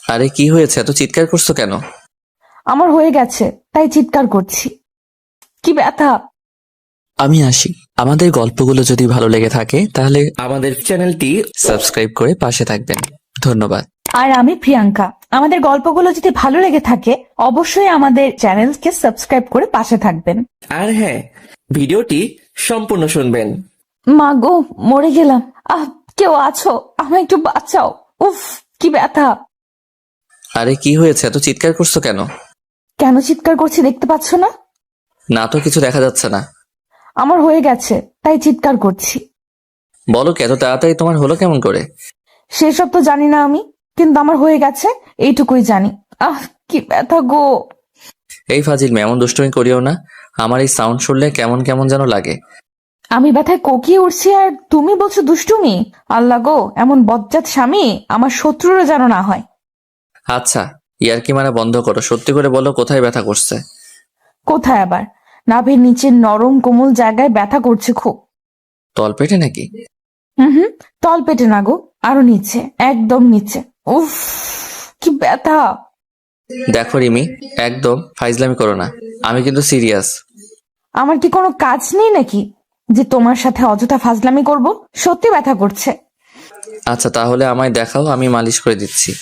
আরে কি হয়েছে, এত চিৎকার করছো কেন? আমার হয়ে গেছে তাই চিৎকার করছি। কি ব্যথা! আমি আসি। আমাদের গল্পগুলো যদি ভালো লেগে থাকে তাহলে আমাদের চ্যানেলটি সাবস্ক্রাইব করে পাশে থাকবেন। ধন্যবাদ। আর আমি প্রিয়াঙ্কা। আমাদের গল্পগুলো যদি ভালো লেগে থাকে অবশ্যই আমাদের চ্যানেলকে সাবস্ক্রাইব করে পাশে থাকবেন। আর হ্যাঁ, ভিডিওটি সম্পূর্ণ শুনবেন। মা গো, মরে গেলাম। আহ, কেউ আছো? আমায় একটু বাঁচাও। উফ, কি ব্যথা! আরে কি হয়েছে, এত চিৎকার করছো কেন? কেন চিৎকার করছি দেখতে পাচ্ছ না? না তো, কিছু দেখা যাচ্ছে না। আমার হয়ে গেছে তাই চিৎকার করছি। বলো কি, এত তাড়াতাড়ি তোমার হলো কেমন করে? সেসব তো জানি না আমি, কিন্তু আমার হয়ে গেছে এইটুকুই জানি। আহ, কি ব্যথা গো! এই ফাজিল মেয়ে, এমন দুষ্টুমি করিও না। আমার এই সাউন্ড শুনলে কেমন কেমন যেন লাগে। আমি ব্যথায় কোকিয়ে উঠছি আর তুমি বলছো দুষ্টুমি? আল্লাহ গো, এমন বজ্জাত স্বামী আমার শত্রুরও যেন না হয়। আচ্ছা, ইয়ার্কি মারা বন্ধ করো, সত্যি করে বলো কোথায় ব্যথা করছে। কোথায় আবার? নাভির নিচের নরম কোমল জায়গায় ব্যথা করছে খুব। তলপেটে নাকি? হুম, তল পেটে না গো, আরো নিচে, একদম নিচে। উফ, কি ব্যথা! দেখো রিমি, একদম ফাইজলামি করো না। আমি কিন্তু সিরিয়াস। আমার কি কোনো কাজ নেই নাকি যে তোমার সাথে অযথা ফাজলামি করব? সত্যি ব্যথা করছে। আচ্ছা তাহলে আমায় দেখাও, আমি মালিশ করে দিচ্ছি।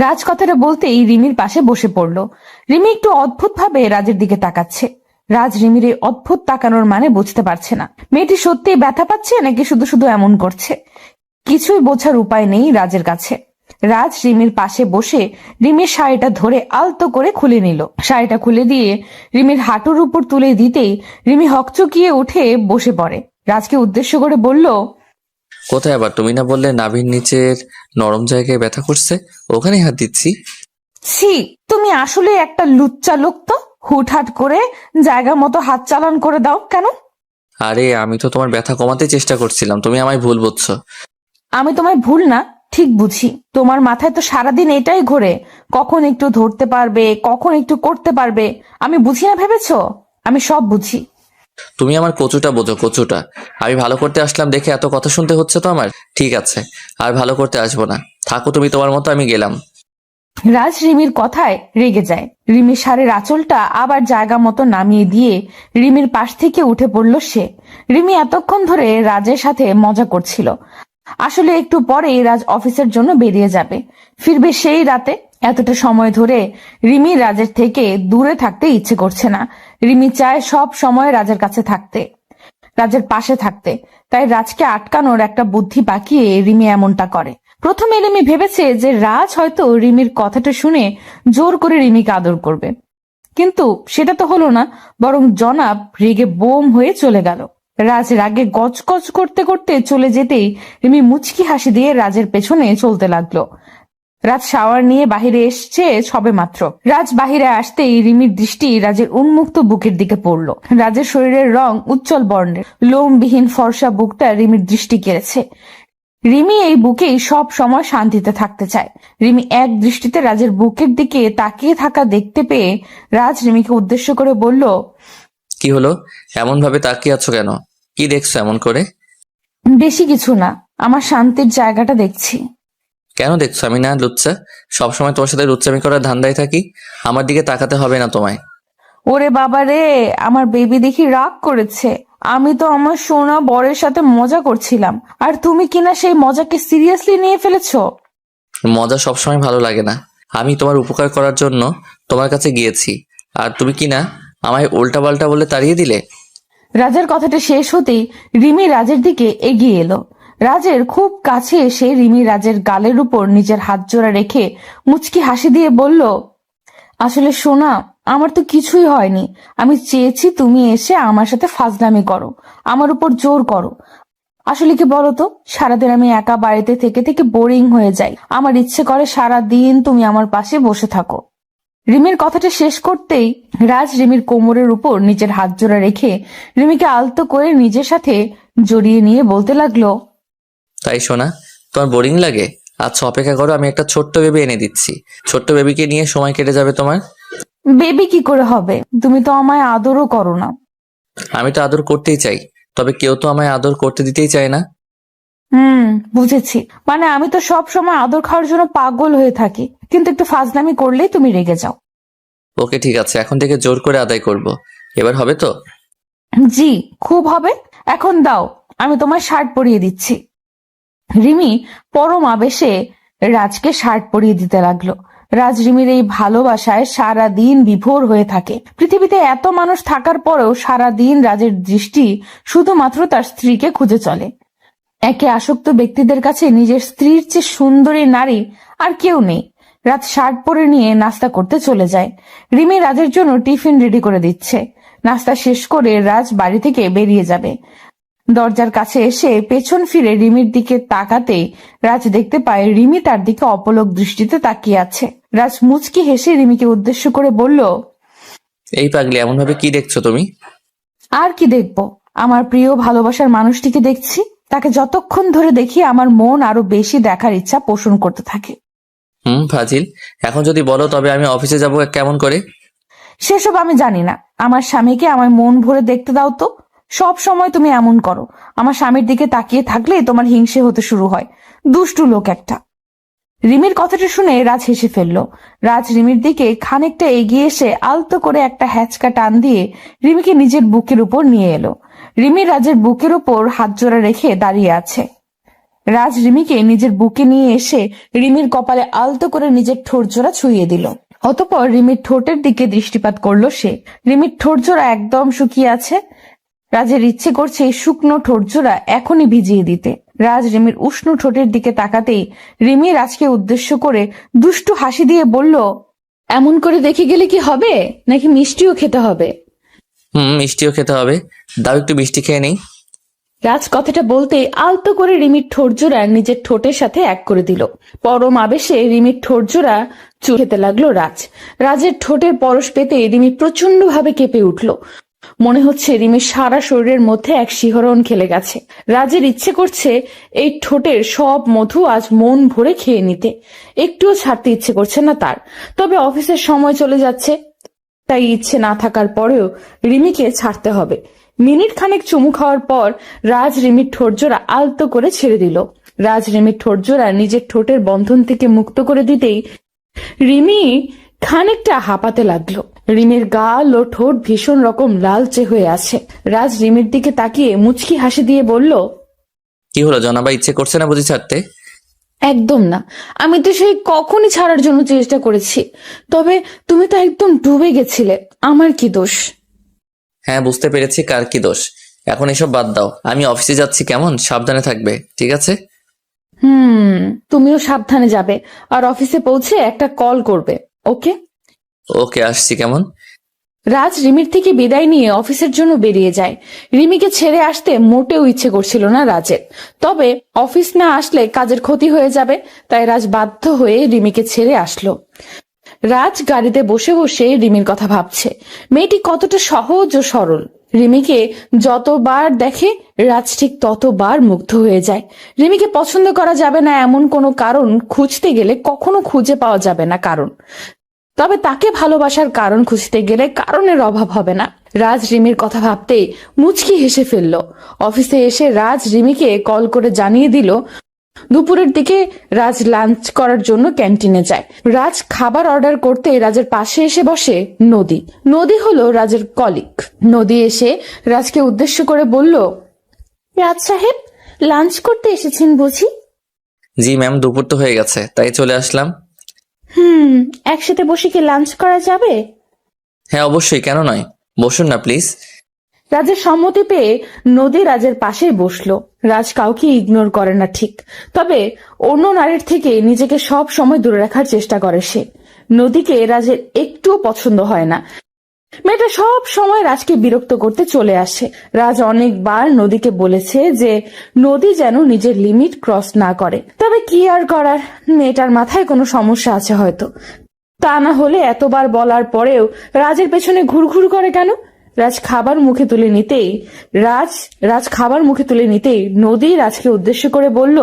রাজ কথাটা বলতেই রিমির পাশে বসে পড়লো। রিমি একটু অদ্ভুত ভাবে রাজের দিকে তাকাচ্ছে। রাজ রিমির এই অদ্ভুত তাকানোর মানে বুঝতে পারছে না। মেয়েটি সত্যিই ব্যথা পাচ্ছে নাকি শুধু শুধু এমন করছে। কিছুই বোঝার উপায় নেই রাজের কাছে। রাজ রিমির পাশে বসে রিমির শাড়িটা ধরে আলতো করে খুলে নিল। শাড়িটা খুলে দিয়ে রিমির হাঁটুর উপর তুলে দিতেই রিমি হকচকিয়ে উঠে বসে পড়ে। রাজকে উদ্দেশ্য করে বলল, কোথায় আবার? তুমি না বললে নাভির নিচের নরম জায়গায় ব্যথা করছে? ওখানেই হাত দিচ্ছি। ছি, তুমি আসলে একটা লুচ্চা লোক তো। হুটহাট করে জায়গা মতো হাত চালান করে দাও কেন? আরে আমি তো তোমার ব্যথা কমাতে চেষ্টা করছিলাম, তুমি আমায় ভুল বুঝছো। আমি তোমায় ভুল না, ঠিক বুঝি। তোমার মাথায় তো সারাদিন এটাই ঘোরে, কখন একটু ধরতে পারবে, কখন একটু করতে পারবে। আমি বুঝি না ভেবেছো? আমি সব বুঝি। তুমি আমার কচুটা বোঝো, কচুটা। আমি ভালো করতে আসলাম দেখে এত কথা শুনতে হচ্ছে তো আমার। ঠিক আছে, আর ভালো করতে আসবো না। থাকো তুমি তোমার মতো, আমি গেলাম। রাজ রিমির কথায় রেগে যায়। রিমির শাড়ির আঁচলটা আবার জায়গা মতো নামিয়ে দিয়ে রিমির পাশ থেকে উঠে পড়ল সে। রিমি এতক্ষণ ধরে রাজের সাথে মজা করছিল। আসলে একটু পরেই রাজ অফিসের জন্য বেরিয়ে যাবে, ফিরবে সেই রাতে। এতটা সময় ধরে রিমি রাজের থেকে দূরে থাকতে ইচ্ছে করছে না। রিমি চায় সব সময় রাজের কাছে থাকতে, রাজের পাশে থাকতে। তাই রাজকে আটকানোর একটা বুদ্ধি পাকিয়ে রিমি এমনটা করে। প্রথমে রিমি ভেবেছে যে রাজ হয়তো রিমির কথাটা শুনে জোর করে রিমিকে আদর করবে, কিন্তু সেটা তো হলো না। বরং জনাব রেগে বোম হয়ে চলে গেল। রাজ রাগে গজগজ করতে করতে চলে যেতেই রিমি মুচকি হাসি দিয়ে রাজের পেছনে চলতে লাগলো। রাজ শাওয়ার নিয়ে বাহিরে এসছে সবে মাত্র। রাজ বাহিরে আসতেই রিমির দৃষ্টি রাজের উন্মুক্ত বুকের দিকে পড়ল। রাজের শরীরের রং উজ্জ্বল বর্ণের, লোমবিহীন ফর্সা বুকটা রিমির দৃষ্টি কেড়েছে। রিমি এই বুকেই সব সময় শান্তিতে থাকতে চায়। রিমি এক দৃষ্টিতে রাজের বুকের দিকে তাকিয়ে থাকা দেখতে পেয়ে রাজ রিমিকে উদ্দেশ্য করে বলল, কি হলো, এমন ভাবে তাকিয়ে আছো কেন? কি দেখছো এমন করে? বেশি কিছু না, আমার শান্তির জায়গাটা দেখছি। কেন দেখছো? আমি না লুচ্চা? সবসময় তোমার সাথে লুচ্চামি করার ধান্দায় থাকি। আমার দিকে তাকাতে হবে না তোমায়। ওরে বাবা রে, আমার বেবি দেখি রাগ করেছে। আমি তো আমার সোনা বরের সাথে মজা করছিলাম, আর তুমি কিনা সেই মজাকে সিরিয়াসলি নিয়ে ফেলেছো। মজা সবসময় ভালো লাগে না। আমি তোমার উপকার করার জন্য তোমার কাছে গিয়েছি, আর তুমি কি না আমায় উল্টা পাল্টা বলে তাড়িয়ে দিলে। রাজের কথাটা শেষ হতেই রিমি রাজের দিকে এগিয়ে এলো। রাজের খুব কাছে এসে রিমি রাজের গালের উপর নিজের হাত জোড়া রেখে মুচকি হাসি দিয়ে বলল, আসলে সোনা, আমার তো কিছুই হয়নি। আমি চেয়েছি তুমি এসে আমার সাথে ফাজলামি করো, আমার উপর জোর করো। আসলে কি বলতো, সারাদিন আমি একা বাড়িতে থেকে থেকে বোরিং হয়ে যাই। আমার ইচ্ছে করে সারা দিন তুমি আমার পাশে বসে থাকো। রিমির কথাটা শেষ করতেই রাজ রিমির কোমরের উপর নিজের হাত জোড়া রেখে রিমিকে আলতো করে নিজের সাথে জড়িয়ে নিয়ে বলতে লাগলো, তাই শোনা, তোমার বোরিং লাগে? আচ্ছা অপেক্ষা করো, আমি একটা ছোট্ট বেবি এনে দিচ্ছি। ছোট্ট বেবিকে নিয়ে সময় কেটে যাবে তোমার। বেবি কি করে হবে? তুমি তো আমায় আদরও করো না। আমি তো আদর করতেই চাই, তবে কেউ তো আমায় আদর করতে দিতেই চায় না। বুঝেছি। মানে আমি তো সব সময় আদর খাওয়ার জন্য পাগল হয়ে থাকি, কিন্তু একটু ফাজলামি করলেই তুমি রেগে যাও। ওকে ঠিক আছে, এখন থেকে জোর করে আদায় করব। এবার হবে তো? জি, খুব হবে। এখন দাও, আমি তোমার শার্ট পরিয়ে দিচ্ছি। রিমি পরম আবেশে রাজকে শার্ট পরিয়ে দিতে লাগলো। রাজ রিমির এই ভালোবাসায় সারা দিন বিভোর হয়ে থাকে। পৃথিবীতে এত মানুষ থাকার পরেও সারা দিন রাজের দৃষ্টি শুধুমাত্র তার স্ত্রীকে খুঁজে চলে। একে আসক্ত ব্যক্তিদের কাছে নিজের স্ত্রীর চেয়ে সুন্দরী নারী আর কেউ নেই। রাত শার্ট পরে নিয়ে নাস্তা করতে চলে যায়। রিমি রাজের জন্য টিফিন রেডি করে দিচ্ছে। নাস্তা শেষ করে রাজ বাড়ি থেকে বেরিয়ে যাবে। দরজার কাছে এসে পেছন ফিরে রিমির দিকে তাকাতেই রাজ দেখতে পায় রিমি তার দিকে অপলক দৃষ্টিতে তাকিয়ে আছে। রাজ মুচকি হেসে রিমিকে উদ্দেশ্য করে বলল, এই পাগলি, এমন ভাবে কি দেখছো তুমি? আর কি দেখবো, আমার প্রিয় ভালোবাসার মানুষটিকে দেখছি। তাকে যতক্ষণ ধরে দেখি আমার মন আরো বেশি দেখার ইচ্ছা পোষণ করতে থাকে। ফাজিল, এখন যদি বলো তবে আমি অফিসে যাব কেমন করে? সেসব আমি জানি না। আমার স্বামীকে আমার মন ভরে দেখতে দাও তো। সব সময় তুমি এমন করো। আমার স্বামীর দিকে তাকিয়ে থাকলে তোমার হিংসে হতে শুরু হয়। দুষ্টু লোক একটা। রিমির কথাটা শুনে রাজ হেসে ফেলল। রাজ রিমির দিকে খানিকটা এগিয়ে এসে আলতো করে একটা হ্যাচকা টান দিয়ে রিমিকে নিজের বুকের উপর নিয়ে এলো। রিমি রাজের বুকের উপর হাত জোড়া রেখে দাঁড়িয়ে আছে। রাজ রিমিকে নিজের বুকে নিয়ে এসে রিমির কপালে আলতো করে নিজের ঠোঁট জোড়া ছুঁয়ে দিল। অতঃপর রিমির ঠোঁটের দিকে দৃষ্টিপাত করলো সে। রিমির ঠোঁট জোড়া একদম শুকিয়ে আছে। রাজের ইচ্ছে করছে এই শুকনো ঠোঁট জোড়া এখনই ভিজিয়ে দিতে। রাজ রিমির উষ্ণ ঠোঁটের দিকে তাকাতেই রিমি রাজকে উদ্দেশ্য করে দুষ্টু হাসি দিয়ে বলল, এমন করে দেখে গেলে কি হবে, নাকি মিষ্টিও খেতে হবে? মিষ্টিও খেতে হবে। দাও একটু মিষ্টি খেয়ে নেই। রাজ কথাটা বলতে আলতো করে রিমির ঠোঁট জোড়া নিজের ঠোঁটের সাথে এক করে দিল। পরম আবেশে রিমির ঠোঁট জোড়া খেতে লাগলো রাজ। রাজের ঠোঁটের পরশ পেতে রিমি প্রচন্ড ভাবে কেঁপে উঠল। মনে হচ্ছে রিমির সারা শরীরের মধ্যে এক শিহরণ খেলে গেছে। রাজের ইচ্ছে করছে এই ঠোঁটের সব মধু আজ মন ভরে খেয়ে নিতে। একটুও ছাড়তে ইচ্ছে করছে না তার। তবে অফিসের সময় চলে যাচ্ছে, তাই ইচ্ছে না থাকার পরেও রিমিকে ছাড়তে হবে। মিনিট খানেক চুমু খাওয়ার পর রাজ রিমির ঠোঁট জোড়া আলতো করে ছেড়ে দিল। রাজ রিমির ঠোঁট জোড়া নিজের ঠোঁটের বন্ধন থেকে মুক্ত করে দিতেই রিমি খানিকটা হাঁপাতে লাগলো। রিমির গাল ও ঠোঁট ভীষণ রকম লালচে হয়ে আছে। রাজ রিমির দিকে তাকিয়ে মুচকি হাসি দিয়ে বলল, কি হলো জনাবা, ইচ্ছে করছে না বুঝি ছাড়তে? একদম না। আমি তো সেই কখনই ছাড়ার জন্য চেষ্টা করেছি, তবে তুমি তো একদম ডুবে গেছিলে। আমার কি দোষ? হ্যাঁ, বুঝতে পেরেছি কার কি দোষ। এখন এসব বাদ দাও, আমি অফিসে যাচ্ছি, কেমন? সাবধানে থাকবে, ঠিক আছে? তুমিও সাবধানে যাবে, আর অফিসে পৌঁছে একটা কল করবে। ওকে? ওকে, আসছি, কেমন? রাজ রিমির থেকে বিদায় নিয়ে অফিসের জন্য বেরিয়ে যায়। রিমিকে ছেড়ে আসতে মোটেও ইচ্ছে করছিল না রাজের। তবে অফিস না আসলে কাজের ক্ষতি হয়ে যাবে, তাই রাজ বাধ্য হয়ে রিমিকে ছেড়ে আসলো। রাজ গাড়িতে বসে বসে রিমির কথা ভাবছে। মেয়েটি কতটা সহজ ও সরল। রিমিকে যতবার দেখে রাজ ঠিক ততবার মুগ্ধ হয়ে যায়। রিমিকে পছন্দ করা যাবে না এমন কোনো কারণ খুঁজতে গেলে কখনো খুঁজে পাওয়া যাবে না কারণ। তবে তাকে ভালোবাসার কারণ খুঁজতে গেলে কারণের অভাব হবে না। রাজ রিমির কথা ভাবতেই মুচকি হেসে ফেলল। অফিসে এসে রাজ রিমিকে কল করে জানিয়ে দিল দুপুরের দিকে রাজ লাঞ্চ করার জন্য ক্যান্টিনে যায়। রাজ খাবার অর্ডার করতে রাজের পাশে এসে বসে নদী। নদী হলো রাজের কলিগ। নদী এসে রাজকে উদ্দেশ্য করে বলল, রাজ সাহেব, লাঞ্চ করতে এসেছেন বুঝি? জি ম্যাম, দুপুর তো হয়ে গেছে, তাই চলে আসলাম। একসাথে বসে কি লাঞ্চ করা যাবে? হ্যাঁ অবশ্যই, কেন নয়, বসুন না প্লিজ। রাজের সম্মতি পেয়ে নদী রাজের পাশেই বসলো। রাজ কাউকে ইগনোর করে না ঠিক, তবে অন্য নারীর থেকে নিজেকে সব সময় দূরে রাখার চেষ্টা করে সে। নদীকে রাজের একটুও পছন্দ হয় না। মেয়েটা সব সময় রাজকে বিরক্ত করতে চলে আসে। রাজ অনেকবার নদীকে বলেছে যে নদী যেন নিজের লিমিট ক্রস না করে, তবে কি আর করার, মেয়েটার মাথায় কোনো সমস্যা আছে হয়তো। তা না হলে এতবার বলার পরেও রাজের পেছনে ঘুরঘুর করে কেন? রাজ খাবার মুখে তুলে নিতেই নদী রাজকে উদ্দেশ্য করে বলল,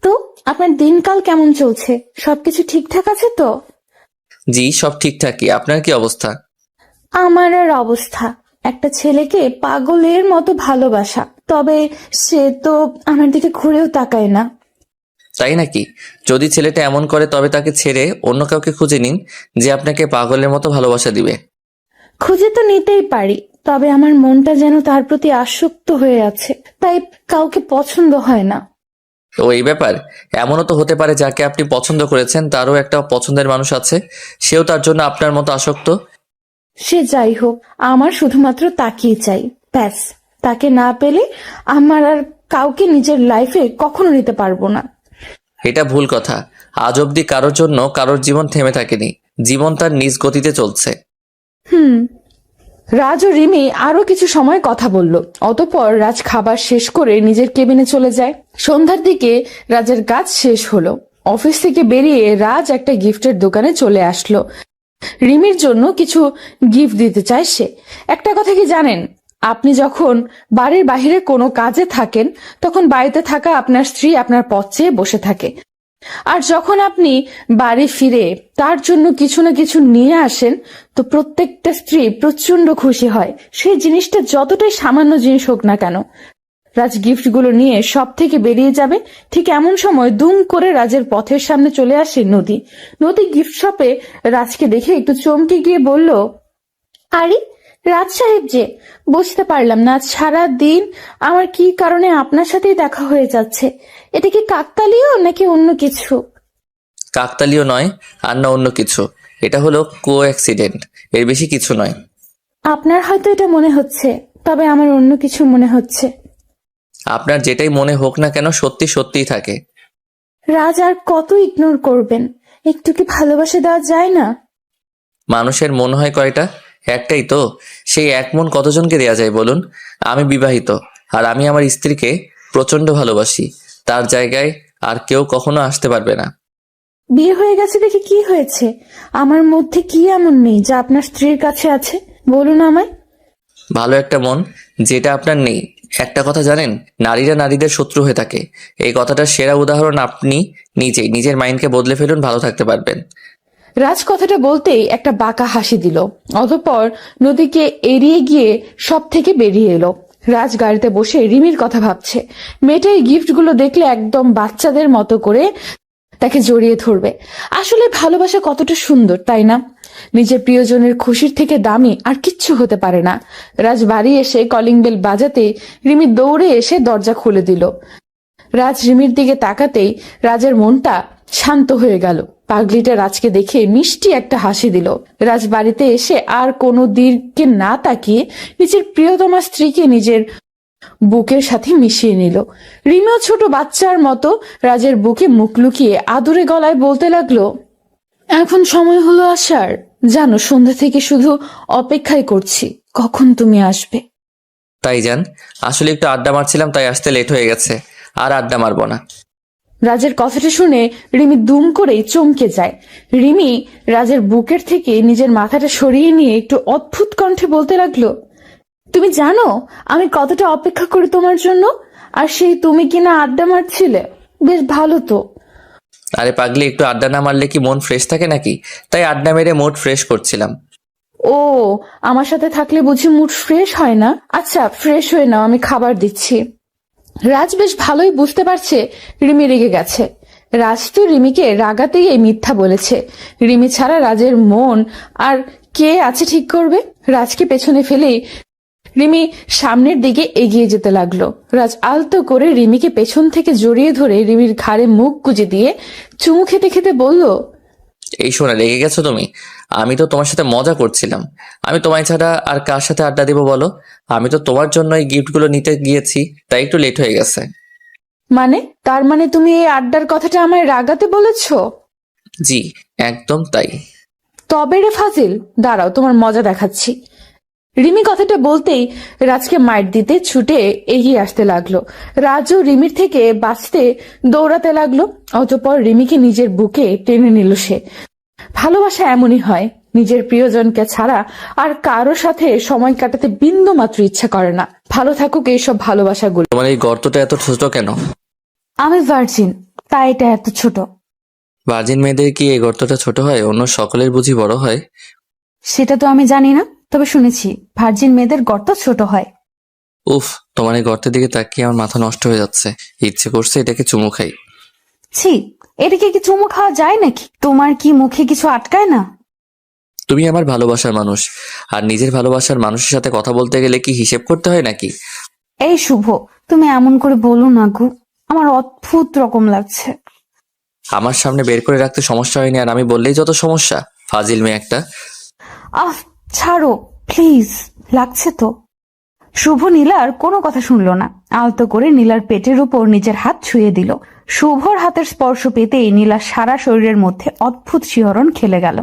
তো আপনার দিনকাল কেমন চলছে? সবকিছু ঠিকঠাক আছে তো? জি সব ঠিকঠাকই, আপনার কি অবস্থা? আমার আর অবস্থা, একটা ছেলেকে পাগলের মতো ভালোবাসা, তবে সে তো আমার দিকে ঘুরেও তাকায় না। তাই নাকি? যদি ছেলেটা এমন করে তবে তাকে ছেড়ে অন্য কাউকে খুঁজে নিন যে আপনাকে পাগলের মতো ভালোবাসা দিবে। খুঁজে তো নিতেই পারি, তবে আমার মনটা যেন তার প্রতি আসক্ত হয়ে আছে, তাই কাউকে পছন্দ হয় না। তো এই ব্যাপার, এমনও তো হতে পারে যাকে আপনি পছন্দ করেছেন তারও একটা পছন্দের মানুষ আছে, সেও তার জন্য আপনার মতো আসক্ত। সে যাই হোক, আমার শুধুমাত্র তাকেই চাই, ব্যাস। তাকে না পেলে আমার আর কাউকে নিজের লাইফে কখনো নিতে পারবো না। এটা ভুল কথা। আজ অব্দি কারোর জন্য কারোর জীবন থেমে থাকেনি, জীবন তার নিজ গতিতে চলছে। রাজ ও রিমি আরো কিছু সময় কথা বলল। অতঃপর রাজ খাবার শেষ করে নিজের কেবিনে চলে যায়। সন্ধ্যার দিকে রাজের কাজ শেষ হলো। অফিস থেকে বেরিয়ে রাজ একটা গিফটের দোকানে চলে আসলো। রিমির জন্য কিছু গিফট দিতে চায় সে। একটা কথা কি জানেন, আপনি যখন বাড়ির বাইরে কোনো কাজে থাকেন তখন বাড়িতে থাকা আপনার স্ত্রী আপনার পথ চেয়ে বসে থাকে, আর যখন আপনি বাড়ি ফিরে তার জন্য কিছু না কিছু নিয়ে আসেন তো প্রত্যেকটা স্ত্রী প্রচন্ড খুশি হয়, সেই জিনিসটা যতটাই সামান্য জিনিস হোক না কেন। রাজ গিফটগুলো নিয়ে সব থেকে বেরিয়ে যাবে, ঠিক এমন সময় দুম করে রাজের পথের সামনে চলে আসে নদী। নদী গিফট শপে রাজকে দেখে একটু চমকে গিয়ে বলল, আরে রাজ সাহেব যে, বুঝতে পারলাম না আজ সারা দিন আমার কি কারণে আপনার সাথেই দেখা হয়ে যাচ্ছে। এটা কি কাকতালীয় নাকি অন্য কিছু? কাকতালীয় নয়, আর না অন্য কিছু। এটা হলো কো অ্যাক্সিডেন্ট, এর বেশি কিছু নয়। আপনার হয়তো এটা মনে হচ্ছে, তবে আমার অন্য কিছু মনে হচ্ছে। আপনার যেটাই মনে হোক না কেন সত্যি সত্যিই থাকে। রাজ আর কত ইগনোর করবেন? একটু কি ভালোবাসা দেওয়া যায় না? মানুষের মন হয় কয়টা? একটাই তো। সেই এক মন কতজনকে দেয়া যায় বলুন? আমি বিবাহিত, আর আমি আমার স্ত্রীকে প্রচন্ড ভালোবাসি। তার জায়গায় আর কেউ কখনো আসতে পারবে না। বিয়ে হয়ে গেছে দেখে কি হয়েছে? আমার মধ্যে কি এমন নেই যা আপনার স্ত্রীর কাছে আছে? বলুন আমায়। ভালো একটা মন, যেটা আপনার নেই। একটা কথা জানেন, নারীরা নারীদের শত্রু হয়ে থাকে। এই কথাটার সেরা উদাহরণ আপনি নিজেই। নিজের মাইন্ডকে বদলে ফেলুন, ভালো থাকতে পারবেন। রাজ কথাটা বলতেই একটা বাঁকা হাসি দিল। অতঃপর নদীকে এড়িয়ে গিয়ে সব থেকে বেরিয়ে এলো। রাজ গাড়িতে বসে রিমির কথা ভাবছে। মেয়েটা এই গিফটগুলো দেখলে একদম বাচ্চাদের মতো করে তাকে জড়িয়ে ধরবে। আসলে ভালোবাসা কতটা সুন্দর, তাই না? নিজের প্রিয়জনের খুশির থেকে দামি আর কিচ্ছু হতে পারে না। রাজ বাড়ি এসে কলিং বেল বাজাতে রিমি দৌড়ে এসে দরজা খুলে দিল। রাজ রিমির দিকে তাকাতেই রাজের মনটা শান্ত হয়ে গেল। পাগলিটা রাজকে দেখে মিষ্টি একটা হাসি দিল। রাজ বাড়িতে এসে আর কোনো দিকে না তাকিয়ে নিজের প্রিয়তমা স্ত্রীকে নিজের বুকের সাথে মিশিয়ে নিল। রিমিও ছোট বাচ্চার মতো রাজের বুকে মুখ লুকিয়ে আদুরে গলায় বলতে লাগলো, এখন সময় হলো আসার। জানো, সন্ধ্যা থেকে শুধু অপেক্ষাই করছি কখন তুমি আসবে। তাই যান, আসলে একটু আড্ডা মারছিলাম তাই আসতে লেট হয়ে গেছে। আর আড্ডা মারবো না। রাজের কথাটা শুনে রিমি দুম করে চমকে যায়। রিমি রাজের বুকের থেকে নিজের মাথাটা সরিয়ে নিয়ে একটু অদ্ভুত কণ্ঠে বলতে লাগলো, তুমি জানো আমি কতটা অপেক্ষা করি তোমার জন্য, আর সেই তুমি কিনা আড্ডা মারছিলে। বেশ ভালো তো। আরে পাগলি, একটু আড্ডা না মারলে কি মন ফ্রেশ থাকে নাকি? তাই আড্ডা মেরে মুড ফ্রেশ করছিলাম। ও, আমার সাথে থাকলে বুঝি মুড ফ্রেশ হয় না? আচ্ছা, ফ্রেশ হয়ে নাও, আমি খাবার দিচ্ছি। রাজ বেশ ভালোই বুঝতে পারছে রিমি রেগে গেছে। রাজ তো রিমিকে রাগাতেই এই মিথ্যা বলেছে। রিমি ছাড়া রাজের মন আর কে আছে ঠিক করবে? রাজকে পেছনে ফেলেই রিমি সামনের দিকে এগিয়ে যেতে লাগলো। রাজ আলতো করে রিমিকে পেছন থেকে জড়িয়ে ধরে রিমির ঘাড়ে মুখ গুজে দিয়ে চুমু খেতে খেতে বলল, এই শোনা, রেগে গেছো তুমি? আমি তো তোমার সাথে মজা করছিলাম। আমি তোমায় ছাড়া আর কার সাথে আড্ডা দেবো বলো? আমি তো তোমার জন্য এই গিফটগুলো নিতে গিয়েছি, তাই একটু লেট হয়ে গেছে। মানে? তার মানে তুমি এই আড্ডার কথাটা আমায় রাগাতে বলেছো? জি, একদম তাই। তবে রে ফাজিল, দাঁড়াও তোমার মজা দেখাচ্ছি। রিমি কথাটা বলতেই রাজকে মাইট দিতে ছুটে এগিয়ে আসতে লাগলো। রাজও রিমির থেকে বাঁচতে দৌড়াতে লাগলো। অতঃপর রিমিকে নিজের বুকে টেনে নিল সে। ভালোবাসা এমনই হয়, নিজের প্রিয়জনকে ছাড়া আর কারো সাথে সময় কাটাতে বিন্দু মাত্র ইচ্ছা করে না। ভালো থাকুক এইসব ভালোবাসাগুলো। তোমার এই গর্তটা এত ছোট কেন? আমি ভার্জিন, তাই এটা এত ছোট। ভার্জিন মেয়েদের কি এই গর্তটা ছোট হয়? অন্য সকলের বুঝি বড় হয়? সেটা তো আমি জানি না, তবে শুনেছি ভার্জিন মেয়েদের গর্ত ছোট হয়। উফ, তোমার এই গর্তের দিকে তাকিয়ে আমার মাথা নষ্ট হয়ে যাচ্ছে। ইচ্ছে করছে এটাকে চুমু খাই। ছি, এটাকে কি চুমু খাওয়া যায় নাকি? তোমার কি মুখে কিছু আটকায় না? তুমি আমার ভালোবাসার মানুষ, আর নিজের ভালোবাসার মানুষের সাথে কথা বলতে গেলে কি হিসেব করতে হয় নাকি? এই শুভ, তুমি এমন করে বলো না গো, আমার অদ্ভুত রকম লাগছে। আমার সামনে বের করে রাখতে সমস্যা হয়নি, আর আমি বললেই যত সমস্যা। ফাজিল মেয়ে একটা। আহ, ছাড়ো প্লিজ, লাগছে তো। শুভ নীলার কোনো কথা শুনলো না, আলতো করে নীলার পেটের উপর নিজের হাত ছুঁয়ে দিল। শুভর হাতের স্পর্শ পেতেই নীলার সারা শরীরের মধ্যে অদ্ভুত শিহরণ খেলে গেল।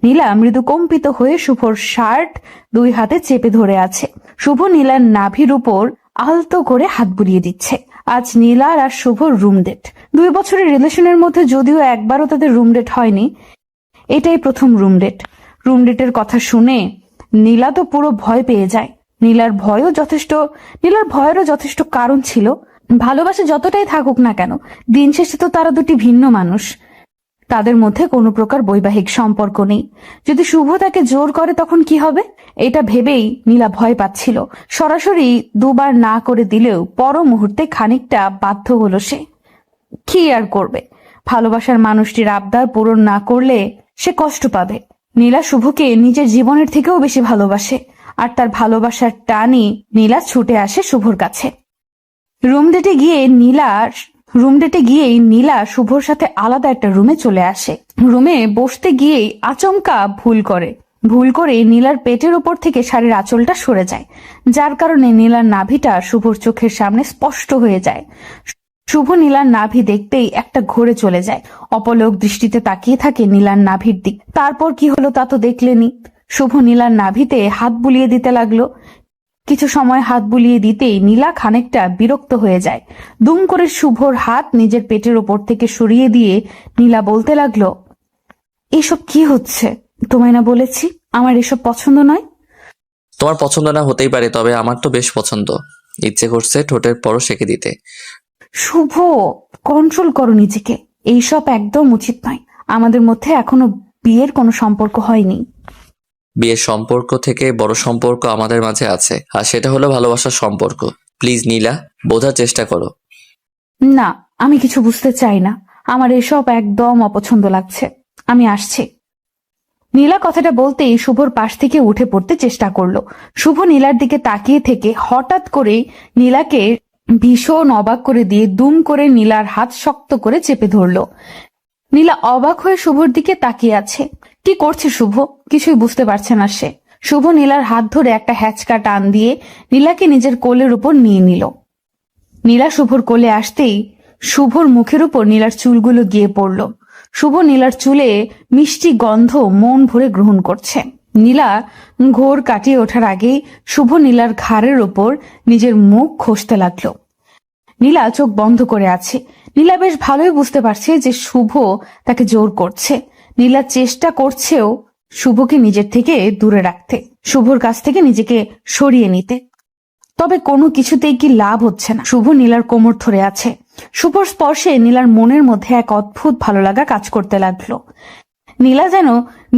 নীলা মৃদু কম্পিত হয়ে শুভর শার্ট দুই হাতে চেপে ধরে আছে। শুভ নীলার নাভির উপর আলতো করে হাত বুলিয়ে দিচ্ছে। আজ নীলার আর শুভর রুম ডেট। 2 বছরের রিলেশনের মধ্যে যদিও একবারও তাদের রুম ডেট হয়নি, এটাই প্রথম রুম ডেট। রুম ডেটের কথা শুনে নীলা তো পুরো ভয় পেয়ে যায়। নীলার ভয়েরও যথেষ্ট কারণ ছিল। ভালোবাসা যতটাই থাকুক না কেন, দিন শেষে তো তারা দুটি ভিন্ন মানুষ। তাদের মধ্যে কোনো প্রকার বৈবাহিক সম্পর্ক নেই। যদি শুভ তাকে জোর করে তখন কি হবে, এটা ভেবেই নীলা ভয় পাচ্ছিল। সরাসরি দুবার না করে দিলেও পর মুহূর্তে খানিকটা বাধ্য হলো সে। কি আর করবে, ভালোবাসার মানুষটির আবদার পূরণ না করলে সে কষ্ট পাবে। নীলা শুভকে নিজের জীবনের থেকেও বেশি ভালোবাসে, আর তার ভালোবাসার টানই নীলা ছুটে আসে শুভর কাছে। রুম ডেটে গিয়েই নীলা শুভর সাথে আলাদা একটা রুমে চলে আসে। রুমে বসতে গিয়েই আচমকা ভুল করে নীলার পেটের উপর থেকে শাড়ির আঁচলটা সরে যায়, যার কারণে নীলার নাভিটা শুভর চোখের সামনে স্পষ্ট হয়ে যায়। শুভ নীলার নাভি দেখতেই একটা ঘোরে চলে যায়, অপলক দৃষ্টিতে তাকিয়ে থাকে নীলার নাভির দিক। তারপর কি হলো তা তো দেখলেনি। শুভ নীলার নাভিতে হাত বুলিয়ে দিতে লাগলো। কিছু সময় হাত বুলিয়ে দিতেই নীলা খানিকটা বিরক্ত হয়ে যায়। দুম করে শুভর হাত নিজের পেটের ওপর থেকে সরিয়ে দিয়ে নীলা বলতে লাগলো, এসব কি হচ্ছে? তোমায় না বলেছি আমার এসব পছন্দ নয়? তোমার পছন্দ না হতেই পারে, তবে আমার তো বেশ পছন্দ। ইচ্ছে করছে ঠোঁটের পরও সেঁকে দিতে। শুভ, কন্ট্রোল করো নিজেকে। এইসব একদম উচিত নয়। আমাদের মধ্যে এখনো বিয়ের কোনো সম্পর্ক হয়নি। বিয়ের সম্পর্ক থেকে বড় সম্পর্ক আমাদের মাঝে আছে, আর সেটা হলো ভালোবাসার সম্পর্ক। প্লিজ নীলা, বোঝার চেষ্টা করো। না, আমি কিছু বুঝতে চাই না। আমার এসব একদম অপছন্দ লাগছে। আমি আসছি। নীলা কথাটা বলতেই শুভর পাশ থেকে উঠে পড়তে চেষ্টা করলো। শুভ নীলার দিকে তাকিয়ে থেকে হঠাৎ করে নীলাকে ভীষণ অবাক করে দিয়ে দুম করে নীলার হাত শক্ত করে চেপে ধরলো। নীলা অবাক হয়ে শুভর দিকে তাকিয়ে আছে। কি করছে শুভ, কিছুই বুঝতে পারছে না সে। শুভ নীলার হাত ধরে একটা হ্যাচকা টান দিয়ে নীলাকে নিজের কোলের উপর নিয়ে নিল। নীলা শুভর কোলে আসতেই শুভর মুখের উপর নীলার চুলগুলো গিয়ে পড়ল। শুভ নীলার চুলে মিষ্টি গন্ধ মন ভরে গ্রহণ করছে। নীলা ঘোর কাটিয়ে ওঠার আগেই শুভ নীলার ঘাড়ের ওপর নিজের মুখ ঘষতে লাগলো। নীলা চোখ বন্ধ করে আছে। নীলা বেশ ভালোই বুঝতে পারছে যে শুভ তাকে জোর করছে। নীলা চেষ্টা করছেও শুভকে নিজের থেকে দূরে রাখতে, শুভর কাছ থেকে নিজেকে সরিয়ে নিতে। তবে কোনো কিছুতেই কি লাভ হচ্ছে না। শুভ নীলার কোমর ধরে আছে। শুভর স্পর্শে নীলার মনের মধ্যে এক অদ্ভুত ভালো লাগা কাজ করতে লাগলো। নীলা যেন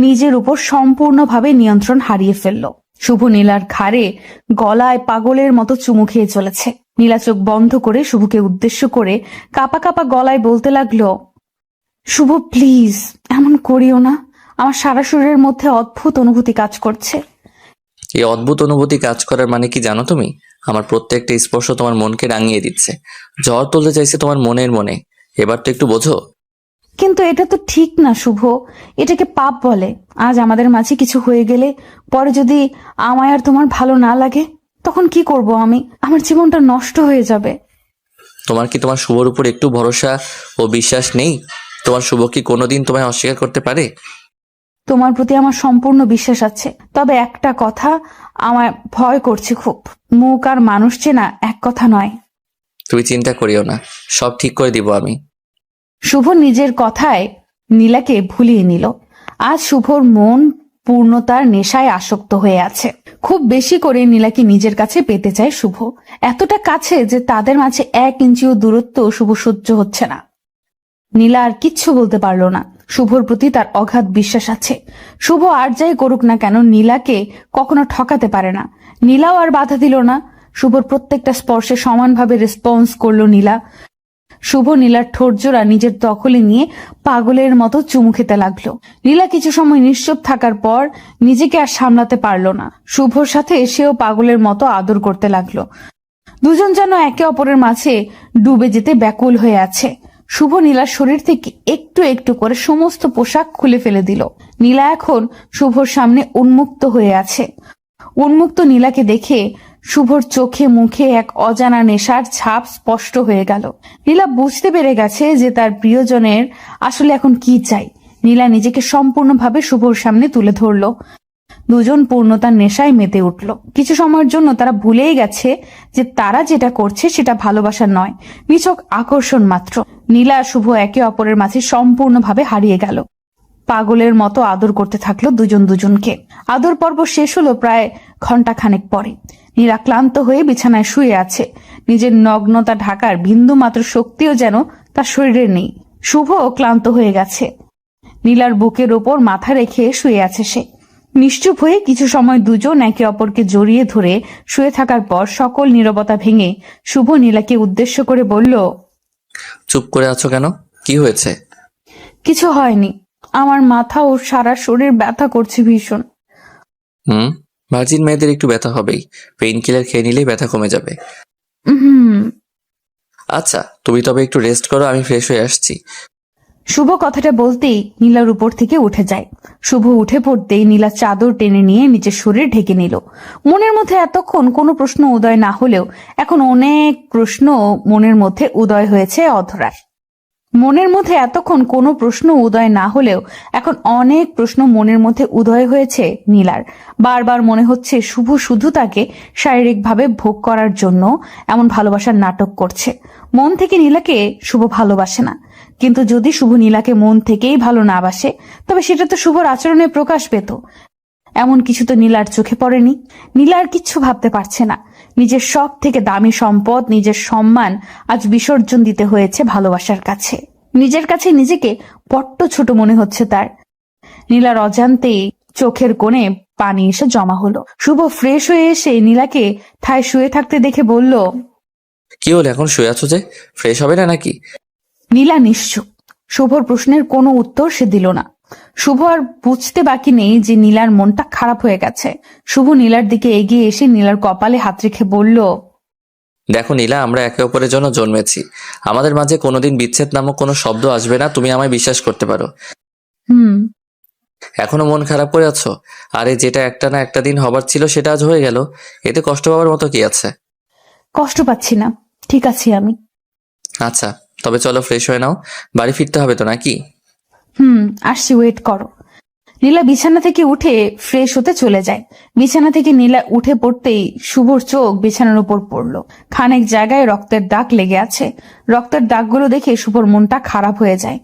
নিজের উপর সম্পূর্ণভাবে নিয়ন্ত্রণ হারিয়ে ফেলল। শুভ নীলার ঘাড়ে গলায় পাগলের মতো চুমু খেয়ে চলেছে। নীলা চোখ বন্ধ করে শুভকে উদ্দেশ্য করে কাপা কাপা গলায় বলতে লাগলো, শুভ প্লিজ, এমন করিও না। আমার সারা শরীরের মধ্যে অদ্ভুত অনুভূতি কাজ করছে। এই অদ্ভুত অনুভূতি কাজ করার মানে কি জানো তুমি? আমার প্রত্যেকটা স্পর্শ তোমার মনকে রাঙিয়ে দিচ্ছে। ঝড় তুলতে চাইছে তোমার মনে। এবার তো একটু বোঝো। কিন্তু এটা তো ঠিক না শুভ, এটাকে পাপ বলে। আজ আমাদের মাঝে কিছু হয়ে গেলে পরে যদি আমায় আর তোমার ভালো না লাগে, তখন কি করব আমি? আমার জীবনটা নষ্ট হয়ে যাবে। তোমার কি তোমার শুভর উপর একটু ভরসা ও বিশ্বাস নেই? তোমার শুভ কি কোনোদিন তোমায় অস্বীকার করতে পারে? তোমার প্রতি আমার সম্পূর্ণ বিশ্বাস আছে, তবে একটা কথা আমার ভয় করছে খুব। মুখ আর মানুষ চেনা এক কথা নয়। তুমি চিন্তা করিও না, সব ঠিক করে দিব আমি। শুভ নিজের কথায় নীলাকে ভুলিয়ে নিল। আজ শুভর মন পূর্ণতার নেশায় আসক্ত হয়ে আছে। খুব বেশি করে নীলাকে নিজের কাছে পেতে চায় শুভ, এতটা কাছে যে তাদের মাঝে 1 ইঞ্চিও দূরত্ব শুভ সহ্য হচ্ছে না। নীলা আর কিচ্ছু বলতে পারল না। শুভর প্রতি তার অগাধ বিশ্বাস আছে। শুভ আর যাই করুক না কেন নীলাকে কখনো ঠকাতে পারে না। নীলাও আর বাধা দিল না। শুভর প্রত্যেকটা স্পর্শে সমানভাবে রেসপন্স করলো নীলা। শুভ নীলার ঠোঁটজোড়া নিজের দখলে নিয়ে পাগলের মতো চুমু খেতে লাগলো। নীলা কিছু সময় নিশ্চুপ থাকার পর নিজেকে আর সামলাতে পারলো না। শুভর সাথে সেও পাগলের মতো আদর করতে লাগলো। দুজন যেন একে অপরের মাঝে ডুবে যেতে ব্যাকুল হয়ে আছে। শুভ নীলার শরীর থেকে একটু একটু করে সমস্ত পোশাক খুলে ফেলে দিল। নীলা এখন শুভর সামনে উন্মুক্ত হয়ে আছে। উন্মুক্ত নীলাকে দেখে শুভর চোখে মুখে এক অজানা নেশার ছাপ স্পষ্ট হয়ে গেল। নীলা বুঝতে পেরে গেছে যে তার প্রিয়জনের আসলে এখন কি চাই। নীলা নিজেকে সম্পূর্ণভাবে শুভর সামনে তুলে ধরল। দুজন পূর্ণতার নেশায় মেতে উঠল। কিছু সময়ের জন্য তারা ভুলেই গেছে যে তারা যেটা করছে সেটা ভালোবাসা নয়, নিছক আকর্ষণ মাত্র। নীলা আর শুভ একে অপরের মাঝে সম্পূর্ণভাবে হারিয়ে গেল। পাগলের মতো আদর করতে থাকলো দুজন দুজনকে। আদর পর্ব শেষ হলো প্রায় ঘন্টাখানেক পরে। নীলা ক্লান্ত হয়ে বিছানায় শুয়ে আছে। নিজের নগ্নতা ঢাকার বিন্দু মাত্র শক্তিও যেন তার শরীরে নেই। শুভও ক্লান্ত হয়ে গেছে। নীলার বুকের ওপর মাথা রেখে শুয়ে আছে সে। নিশ্চুপ হয়ে কিছু সময় দুজন একে অপরকে জড়িয়ে ধরে শুয়ে থাকার পর সকল নীরবতা ভেঙে শুভ নীলাকে উদ্দেশ্য করে বলল, চুপ করে আছো কেন? কি হয়েছে? কিছু হয়নি। আমার মাথা ও সারা শরীর ব্যথা করছে ভীষণ। ভার্জিন মেয়েদের একটু ব্যথা হবেই, পেইন কিলার খেয়ে নিলেই ব্যথা কমে যাবে। হুম। আচ্ছা, তুমি তবে একটু রেস্ট করো, আমি ফ্রেশ হয়ে আসছি। শুভ কথাটা বলতেই নীলার উপর থেকে উঠে যায়। শুভ উঠে পড়তেই নীলা চাদর টেনে নিয়ে নিজের শরীর ঢেকে নিল। মনের মধ্যে এতক্ষণ কোনো প্রশ্ন উদয় না হলেও এখন অনেক প্রশ্ন মনের মধ্যে উদয় হয়েছে অধরার। মনের মধ্যে এতক্ষণ কোনো প্রশ্ন উদয় না হলেও এখন অনেক প্রশ্ন মনের মধ্যে উদয় হয়েছে নীলার। বারবার মনে হচ্ছে শুভ শুধু তাকে শারীরিকভাবে ভোগ করার জন্য এমন ভালোবাসার নাটক করছে। মন থেকে নীলাকে শুভ ভালোবাসে না। কিন্তু যদি শুভ নীলাকে মন থেকেই ভালো না বাসে তবে সেটা তো শুভর আচরণে প্রকাশ পেত। এমন কিছু তো নীলার চোখে পড়েনি। নীলা আর কিচ্ছু ভাবতে পারছে না। নিজের সব থেকে দামি সম্পদ, নিজের সম্মান আজ বিসর্জন দিতে হয়েছে ভালোবাসার কাছে। নিজের কাছে নিজেকে বড্ড ছোট মনে হচ্ছে তার। নীলার অজান্তেই চোখের কোণে পানি এসে জমা হলো। শুভ ফ্রেশ হয়ে এসে নীলাকে ঠায় শুয়ে থাকতে দেখে বলল, কি হলো, এখন শুয়ে আছো যে? ফ্রেশ হবে না নাকি? নীলা নিশ্চুপ। শুভর প্রশ্নের কোনো উত্তর সে দিল না। শুভ আর বুঝতে বাকি নেই যে নীলার মনটা খারাপ হয়ে গেছে। শুভ নীলার দিকে এগিয়ে এসে নীলার কপালে হাত রেখে বলল, দেখো নীলা, আমরা একে অপরের জন্য জন্মেছি। আমাদের মাঝে কোনোদিন বিচ্ছেদ নামক কোনো শব্দ আসবে না, তুমি আমায় বিশ্বাস করতে পারো। হুম। এখনো মন খারাপ করে আছো? আরে যেটা একটা না একটা দিন হবার ছিল সেটা আজ হয়ে গেল, এতে কষ্ট পাওয়ার মতো কি আছে? কষ্ট পাচ্ছি না, ঠিক আছি আমি। আচ্ছা, তবে চলো ফ্রেশ হয়ে নাও, বাড়ি ফিরতে হবে তো নাকি? আসছি, ওয়েট করো। নীলা বিছানা থেকে উঠে ফ্রেশ হতে চলে যায়। বিছানা থেকে নীলা উঠে পড়তেই শুভর চোখ বিছানার উপর পড়ল। খানেক জায়গায় রক্তের দাগ লেগে আছে। রক্তের দাগগুলো দেখে শুভর মনটা খারাপ হয়ে যায়।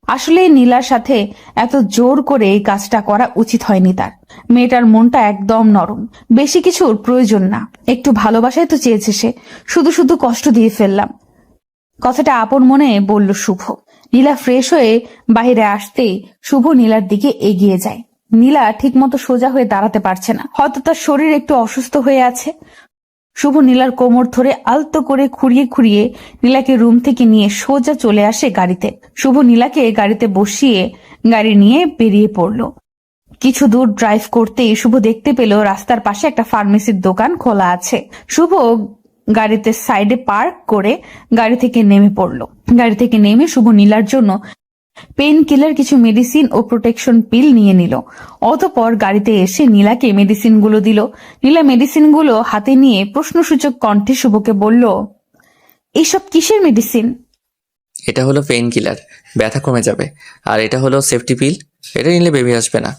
আসলে নীলার সাথে এত জোর করে এই কাজটা করা উচিত হয়নি তার। মেয়েটার মনটা একদম নরম, বেশি কিছুর প্রয়োজন না। একটু ভালোবাসাই তো চেয়েছে সে, শুধু শুধু কষ্ট দিয়ে ফেললাম। কথাটা আপন মনে বলল শুভ। নীলা ফ্রেশ হয়ে বাহিরে আসতেই শুভ নীলার দিকে এগিয়ে যায়। নীলা ঠিকমতো সোজা হয়ে দাঁড়াতে পারছে না, হয়তো তার শরীর একটু অসুস্থ হয়ে আছে। শুভ নীলার কোমর ধরে আলতো করে খুঁড়িয়ে খুঁড়িয়ে নীলাকে রুম থেকে নিয়ে সোজা চলে আসে গাড়িতে। শুভ নীলাকে গাড়িতে বসিয়ে গাড়ি নিয়ে বেরিয়ে পড়ল। কিছু দূর ড্রাইভ করতেই শুভ দেখতে পেল রাস্তার পাশে একটা ফার্মেসির দোকান খোলা আছে। শুভ গাড়িতে সাইডে পার্ক করে গাড়ি থেকে নেমে পড়ল। গাড়ি থেকে নেমে শুভ নীলার জন্য পেইন কিলার, কিছু মেডিসিন ও প্রোটেকশন পিল নিয়ে নিল। অতঃপর গাড়িতে এসে নীলাকে মেডিসিনগুলো দিল। নীলা মেডিসিনগুলো হাতে নিয়ে প্রশ্নসূচক কণ্ঠে শুভকে বলল, এইসব কিসের মেডিসিন? এটা হলো পেইন কিলার, ব্যথা কমে যাবে। আর এটা হলো সেফটি পিল, এটা নিলে বেবি আসবে না।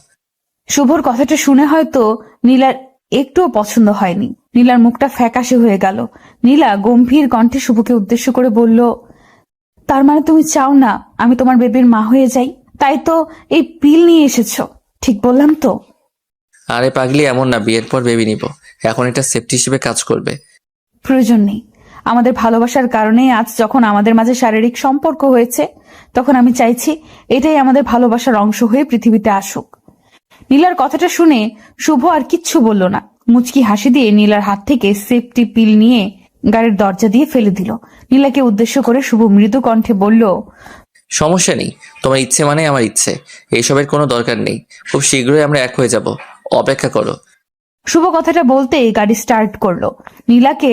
শুভর কথাটা শুনে হয়তো নীলার একটুও পছন্দ হয়নি। নীলার মুখটা ফ্যাকাশে হয়ে গেল। নীলা গম্ভীর কণ্ঠে শুভকে উদ্দেশ্য করে বলল, তার মানে তুমি চাও না আমি তোমার বেবির মা হয়ে যাই? তাই তো এই পিল নিয়ে এসেছো, ঠিক বললাম তো? আরে পাগলি, এমন না, বিয়ের পর বেবি নিব। এখন এটা সেফটি হিসেবে কাজ করবে। প্রয়োজন নেই। আমাদের ভালোবাসার কারণে আজ যখন আমাদের মাঝে শারীরিক সম্পর্ক হয়েছে তখন আমি চাইছি এটাই আমাদের ভালোবাসার অংশ হয়ে পৃথিবীতে আসুক। নীলার কথাটা শুনে শুভ আর কিচ্ছু বলল না। মুচকি হাসি দিয়ে নীলার হাত থেকে সেফটি পিল নিয়ে গাড়ির দরজা দিয়ে ফেলে দিল। নীলাকে উদ্দেশ্য করে শুভ মৃদু কণ্ঠে বলল, সমস্যা নেই, তোমার ইচ্ছে মানে আমার ইচ্ছে, এইসবের কোনো দরকার নেই। খুব শীঘ্রই আমরা এক হয়ে যাব, অপেক্ষা করো। শুভ কথাটা বলতেই গাড়ি স্টার্ট করলো। নীলাকে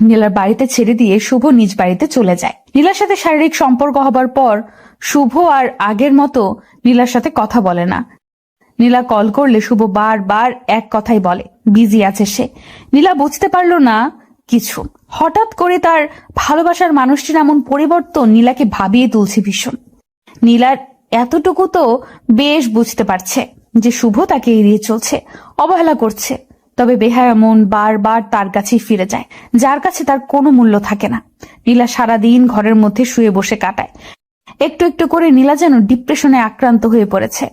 নীলার বাড়িতে ছেড়ে দিয়ে শুভ নিজ বাড়িতে চলে যায়। নীলার সাথে শারীরিক সম্পর্ক হবার পর শুভ আর আগের মতো নীলার সাথে কথা বলে না। নীলা কল করলে শুভ বারবার এক কথাই বলে, বিজি আছে সে। নীলা বুঝতে পারলো না কিছু। হঠাৎ করে তার ভালোবাসার মানুষটির এমন পরিবর্তন নীলাকে ভাবিয়ে তুলছে ভীষণ। নীলার এতটুকু তো বেশ বুঝতে পারছে যে শুভ তাকে এড়িয়ে চলছে, অবহেলা করছে। তবে বেহায়া মন বারবার তার কাছেই ফিরে যায়, যার কাছে তার কোনো মূল্য থাকে না। নীলা সারাদিন ঘরের মধ্যে শুয়ে বসে কাটায়। একটু একটু করে নীলা যেন ডিপ্রেশনে আক্রান্ত হয়ে পড়েছে।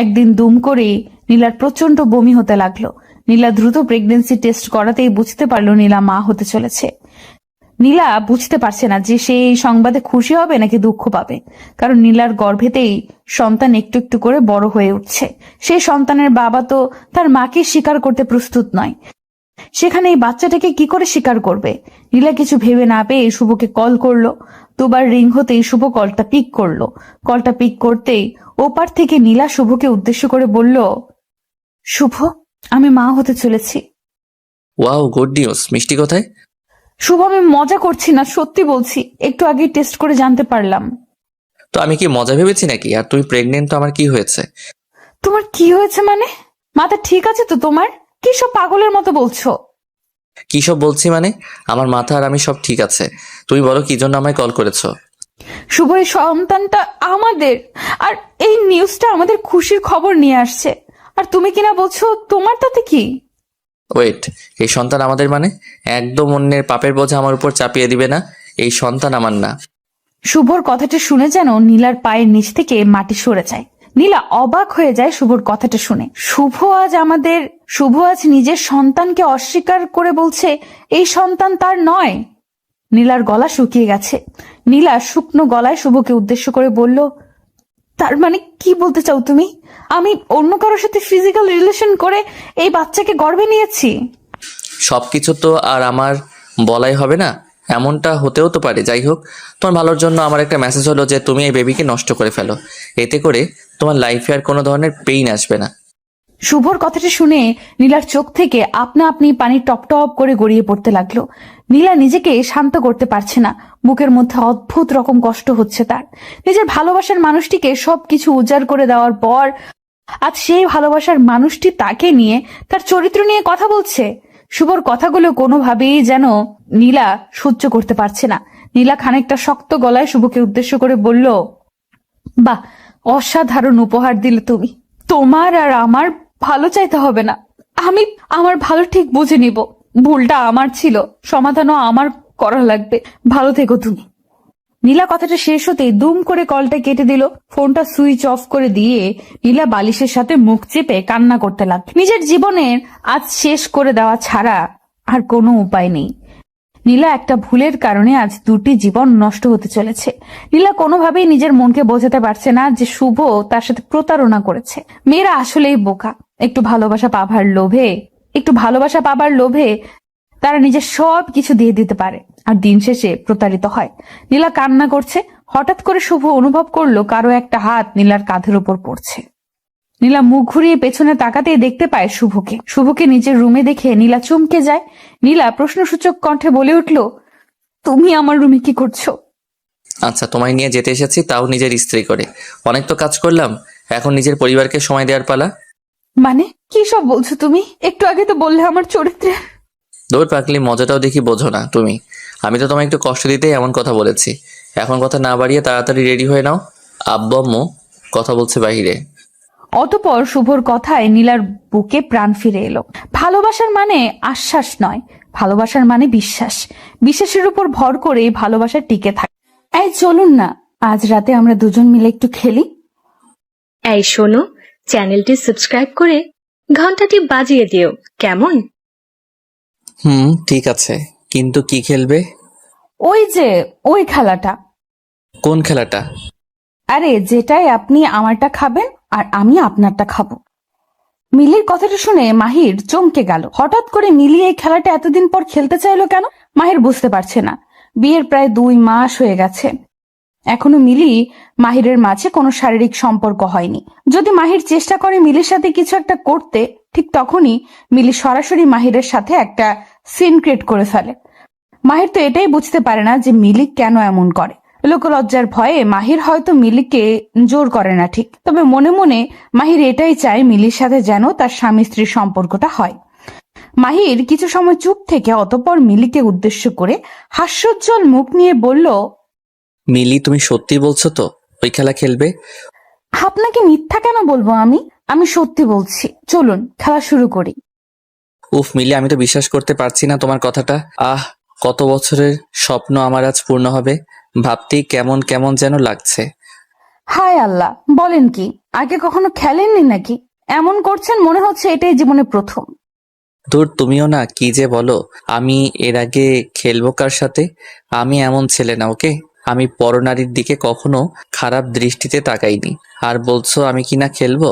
একদিন দুম করে নীলার প্রচন্ড বমি হতে লাগলো। নীলা দ্রুত প্রেগন্যান্সি টেস্ট করাতেই বুঝতে পারলো নীলা মা হতে চলেছে। নীলা বুঝতে পারছে না যে সে এই সংবাদে খুশি হবে নাকি দুঃখ পাবে, কারণ নীলার গর্ভেতেই সন্তান একটু একটু করে বড় হয়ে উঠছে। সেই সন্তানের বাবা তো তার মাকে স্বীকার করতে প্রস্তুত নয়, সেখানে এই বাচ্চাটাকে কি করে স্বীকার করবে? নীলা কিছু ভেবে না পেয়ে শুভকে কল করলো। দুবার রিং হতেই শুভ কলটা পিক করলো। কলটা পিক করতেই ওপার থেকে নীলা শুভকে উদ্দেশ্য করে বলল, শুভ, আমি মা হতে চলেছি। Wow, good news. মিষ্টি কোথায়? শুভ, আমি মজা করছি না, সত্যি বলছি। একটু আগেই টেস্ট করে জানতে পারলাম। তো আমি কি মজা ভেবেছি নাকি? আর তুমি প্রেগনেন্ট, তো আমার কি হয়েছে? তোমার কি হয়েছে মানে? মাথা ঠিক আছে তো তোমার? কি সব পাগলের মতো বলছো? কি সব বলছি মানে? আমার মাথা আর আমি সব ঠিক আছে। তুমি বলো কি জন্য আমায় কল করেছো? শুভ, এই সন্তানটা আমাদের, আর এই নিউজটা আমাদের খুশির খবর নিয়ে আসছে। আর তুমি কিনা বলছো তোমার তাতে কি? ওয়েট, এই সন্তান আমাদের মানে? একদম অন্যের পাপের বোঝা আমার উপর চাপিয়ে দিবে না। এই সন্তান আমার না। শুভর কথাটা শুনে যেন নীলার পায়ের নিচ থেকে মাটি সরে যায়। নীলা অবাক হয়ে যায় শুভর কথাটা শুনে। শুভ আজ নিজের সন্তানকে অস্বীকার করে বলছে এই সন্তান তার নয়। নীলার গলা শুকিয়ে গেছে। নীলা শুকনো গলায় শুভকে উদ্দেশ্য করে বলল, তার মানে কি বলতে চাও তুমি? আমি অন্য কারোর সাথে ফিজিক্যাল রিলেশন করে এই বাচ্চাকে গর্ভে নিয়েছি? সবকিছু তো আর আমার বলাই হবে না, এমনটা হতেও তো পারে। যাই হোক, তোমার ভালোর জন্য আমার একটা মেসেজ হলো যে তুমি এই বেবিকে নষ্ট করে ফেলো। এতে করে তোমার লাইফে আর কোনো ধরনের পেইন আসবে না। শুভর কথাটা শুনে নীলার চোখ থেকে আপনা আপনি পানি টপ টপ করে গড়িয়ে পড়তে লাগলো। নীলা নিজেকে শান্ত করতে পারছে না। বুকের মধ্যে অদ্ভুত রকম কষ্ট হচ্ছে তার। নিজের ভালোবাসার মানুষটিকে সবকিছু উজাড় করে দেওয়ার পর আজ সেই ভালোবাসার মানুষটি তাকে নিয়ে, তার চরিত্র নিয়ে কথা বলছে। শুভর কথাগুলো কোনোভাবেই যেন নীলা সহ্য করতে পারছে না। নীলা খানিকটা শক্ত গলায় শুভকে উদ্দেশ্য করে বলল, বাহ, অসাধারণ উপহার দিলে তুমি। তোমার আর আমার ভালো চাইতে হবে না। আমি আমার ভালো ঠিক বুঝে নিব। ভুলটা আমার ছিল, সমাধানও আমার করা লাগবে। ভালো থেকো তুমি। নীলা কথাটা শেষ হতেই দুম করে কলটা কেটে দিল। ফোনটা সুইচ অফ করে দিয়ে নীলা বালিশের সাথে মুখ চেপে কান্না করতে লাগল। নিজের জীবনের আজ শেষ করে দেওয়া ছাড়া আর কোনো উপায় নেই। নীলা একটা ভুলের কারণে আজ দুটি জীবন নষ্ট হতে চলেছে। নীলা কোনোভাবেই নিজের মনকে বোঝাতে পারছে না যে শুভ তার সাথে প্রতারণা করেছে। মেয়েরা আসলেই বোকা। একটু ভালোবাসা পাবার লোভে তারা নিজের সব কিছু দিয়ে দিতে পারে, আর দিন শেষে প্রতারিত হয়। নীলা কান্না করছে। হঠাৎ করে শুভ অনুভব করলো কারো একটা হাত নীলার কাঁধের উপর পড়ছে। নীলা মুখ ঘুরিয়ে পেছনে তাকাতেই দেখতে পায় শুভকে নিজের রুমে দেখে নীলা চমকে যায়। নীলা প্রশ্নসূচক কণ্ঠে বলে উঠল, তুমি আমার রুমে কি করছো? আচ্ছা, তোমায় নিয়ে যেতে এসেছি, তাও নিজের স্ত্রী করে। অনেক তো কাজ করলাম, এখন নিজের পরিবারকে সময় দেওয়ার পালা। মানে কি সব বলছো তুমি? একটু আগে তো বললে আমার চরিত্রে। দৌড় পাকলি, মজাটাও দেখি বোঝো না তুমি। আমি তো তোমায় একটু কষ্ট দিতেই এমন কথা বলেছি। এখন কথা না বাড়িয়ে তাড়াতাড়ি রেডি হয়ে নাও, আব্বু আম্মু কথা বলছে বাহিরে। অতঃপর শুভর কথায় নীলার বুকে প্রাণ ফিরে এলো। ভালোবাসার মানে আশ্বাস নয়, ভালোবাসার মানে বিশ্বাস। বিশ্বাসের উপর ভর করে ভালোবাসা টিকে থাকে। এই চলুন না, আজ রাতে আমরা দুজন মিলে একটু খেলি। এই শোনো, চ্যানেলটি সাবস্ক্রাইব করে ঘন্টাটি বাজিয়ে দিও, কেমন? ঠিক আছে, কিন্তু কি খেলবে? ওই যে ওই খেলাটা। কোন খেলাটা? আরে যেটাই আপনি আমারটা খাবেন আর আমি আপনারটা খাবো। মিলির কথাটা শুনে মাহির চমকে গেল। হঠাৎ করে মিলি এই খেলাটা এতদিন পর খেলতে চাইলো কেন? মাহির বুঝতে পারছে না। বিয়ের প্রায় 2 মাস হয়ে গেছে, এখনো মিলি মাহিরের মাঝে কোনো শারীরিক সম্পর্ক হয়নি। যদি মাহির চেষ্টা করে মিলির সাথে কিছু একটা করতে, ঠিক তখনই মিলি সরাসরি মাহিরের সাথে একটা সিন ক্রিয়েট করে ফেলে। মাহির তো এটাই বুঝতে পারে না যে মিলি কেন এমন করে। লোকলজ্জার ভয়ে মাহির হয়তো মিলিকে জোর করে না ঠিক, তবে মনে মনে মাহির এটাই চায় মিলির সাথে যেন তার স্বামী স্ত্রীর সম্পর্কটা হয়। মাহির কিছু সময় চুপ থেকে অতঃপর মিলিকে উদ্দেশ্য করে হাস্যোজ্জ্বল মুখ নিয়ে বলল, মিলি, তুমি সত্যি বলছো তো ওই খেলা খেলবে? আপনাকে মিথ্যা কেন বলবো? আমি সত্যি বলছি, চলুন খেলা শুরু করি। উফ মিলি, আমি তো বিশ্বাস করতে পারছি না তোমার কথাটা। কত বছরের স্বপ্ন আমার আজ পূর্ণ হবে, ভাবতেই কেমন কেমন যেন লাগছে। হায় আল্লাহ, বলেন কি? আগে কখনো খেলেননি নাকি? এমন করছেন মনে হচ্ছে এটাই জীবনে প্রথম। ধুর, তুমিও না কি যে বলো। আমি এর আগে খেলবো কার সাথে? আমি এমন ছেলে না, ওকে। আমি পরনারীর দিকে কখনো খারাপ দৃষ্টিতে তাকাইনি। আর বলছো আমি কি না খেলবো?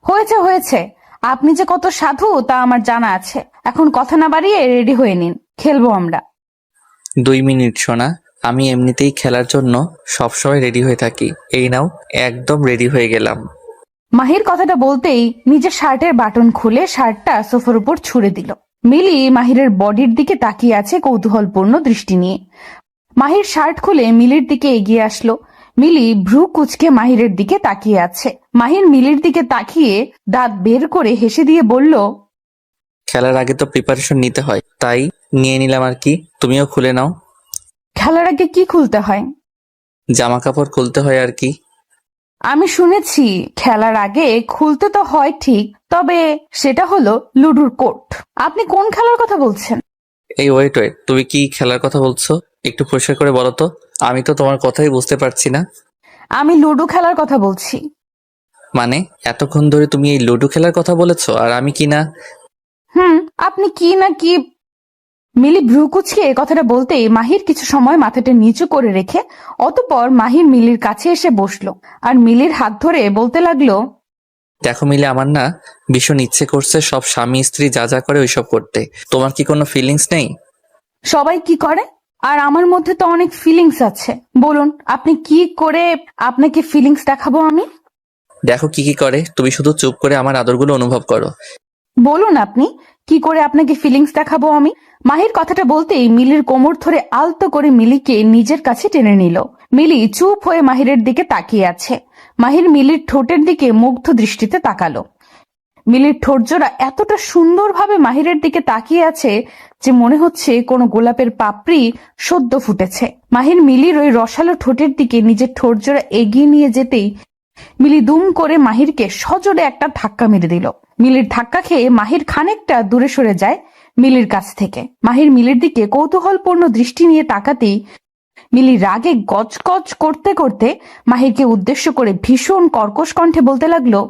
হয়েছে হয়েছে, আপনি যে কত সাধু তা আমার জানা আছে। এখন কথা না বাড়িয়ে রেডি হয়ে নিন, খেলবো আমরা। 2 মিনিট সোনা, আমি এমনিতেই খেলার জন্য সবসময় রেডি হয়ে থাকি। এই নাও, একদম রেডি হয়ে গেলাম। মাহির কথাটা বলতেই নিজের শার্টের বাটন খুলে শার্টটা সোফার উপর ছুড়ে দিল। মিলি মাহিরের বডির দিকে তাকিয়ে আছে কৌতূহলপূর্ণ দৃষ্টি নিয়ে। মাহির শার্ট খুলে মিলির দিকে এগিয়ে আসলো। মিলি ভ্রু কুচকে মাহিরের দিকে তাকিয়ে আছে। মাহির মিলির দিকে তাকিয়ে দাঁত বের করে হেসে দিয়ে বলল, খেলার আগে তো প্রিপারেশন নিতে হয়, তাই নিয়ে নিলাম আর কি। তুমিও খুলে নাও। খেলার আগে কি খুলতে হয়? জামা কাপড় খুলতে হয় আর কি। আমি শুনেছি খেলার আগে খুলতে তো হয় ঠিক, তবে সেটা হলো লুডুর কোর্ট। আপনি কোন খেলার কথা বলছেন? এই ওয়েট ওয়েট, তুমি কি খেলার কথা বলছো? একটু পরিষ্কার করে বলো তো, আমি তো তোমার কথাই বুঝতে পারছি না। আমি লুডো খেলার কথা বলছি। মানে এতক্ষণ ধরে তুমি এই লুডো খেলার কথা বলেছো, আর আমি কি না? আপনি কি না কি। মিলি ভ্রু কুচকে কথাটা বলতেই মাহির কিছু সময় মাথাটা নিচু করে রেখে অতঃপর মাহির মিলির কাছে এসে বসলো আর মিলির হাত ধরে বলতে লাগলো, দেখো মিলে, আমার না ভীষণ ইচ্ছে করছে সব স্বামী স্ত্রী যা যা করে ওইসব করতে। তোমার কি কোনো ফিলিংস নেই? সবাই কি করে, আর আমার মধ্যে তো অনেক ফিলিংস আছে। বলুন আপনি কি করে আপনাকে ফিলিংস দেখাবো আমি? দেখো কি কি করে, তুমি শুধু চুপ করে আমার আদরগুলো অনুভব করো। বলুন আপনি কি করে আপনাকে ফিলিংস দেখাবো আমি? মাহির কথাটা বলতেই মিলির কোমর ধরে আলতো করে মিলিকে নিজের কাছে টেনে নিল। মিলি চুপ হয়ে মাহিরের দিকে তাকিয়ে আছে। মাহির মিলির ঠোঁটের দিকে মুগ্ধ দৃষ্টিতে তাকালো। মিলির ঠোঁটজোড়া এতটা সুন্দরভাবে মাহিরের দিকে তাকিয়ে আছে যে মনে হচ্ছে কোনো গোলাপের পাপড়ি সদ্য ফুটেছে। মাহির মিলির ওই রসালো ঠোঁটের দিকে নিজের ঠোঁটজোড়া এগিয়ে নিয়ে যেতেই মিলি দুম করে মাহিরকে সজোরে একটা ধাক্কা মেরে দিল। মিলির ধাক্কা খেয়ে মাহির খানিকটা দূরে সরে যায় মিলির কাছ থেকে। মাহির মিলির দিকে কৌতূহলপূর্ণ দৃষ্টি নিয়ে তাকাতেই মিলি রাগে গজগজ করতে করতে মাহিরকে উদ্দেশ্য করে ভীষণ কর্কশ কণ্ঠে বলতে লাগলো,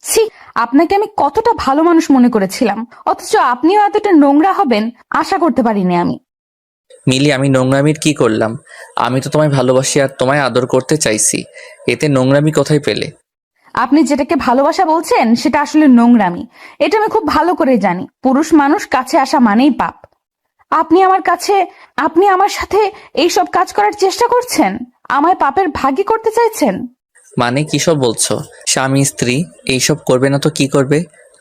ছি, আপনাকে আমি কতটা ভালো মানুষ মনে করেছিলাম, অথচ আপনিও এতটা নোংরা হবেন আশা করতে পারিনি আমি। মিলি, আমি নোংরামির কি করলাম? আমি তো তোমায় ভালোবাসি আর তোমায় আদর করতে চাইছি, এতে নোংরামি কোথায় পেলে? আপনি যেটাকে ভালোবাসা বলছেন সেটা আসলে নোংরামি, এটা আমি খুব ভালো করে জানি। পুরুষ মানুষ কাছে আসা মানেই পাপ। আপনি আমার সাথে এইসব কাজ করার চেষ্টা করছেন, আমায় পাপের ভাগী করতে চাইছেন। মানে কি সব বলছো? স্বামী স্ত্রী এইসব করবে না তো কি করবে?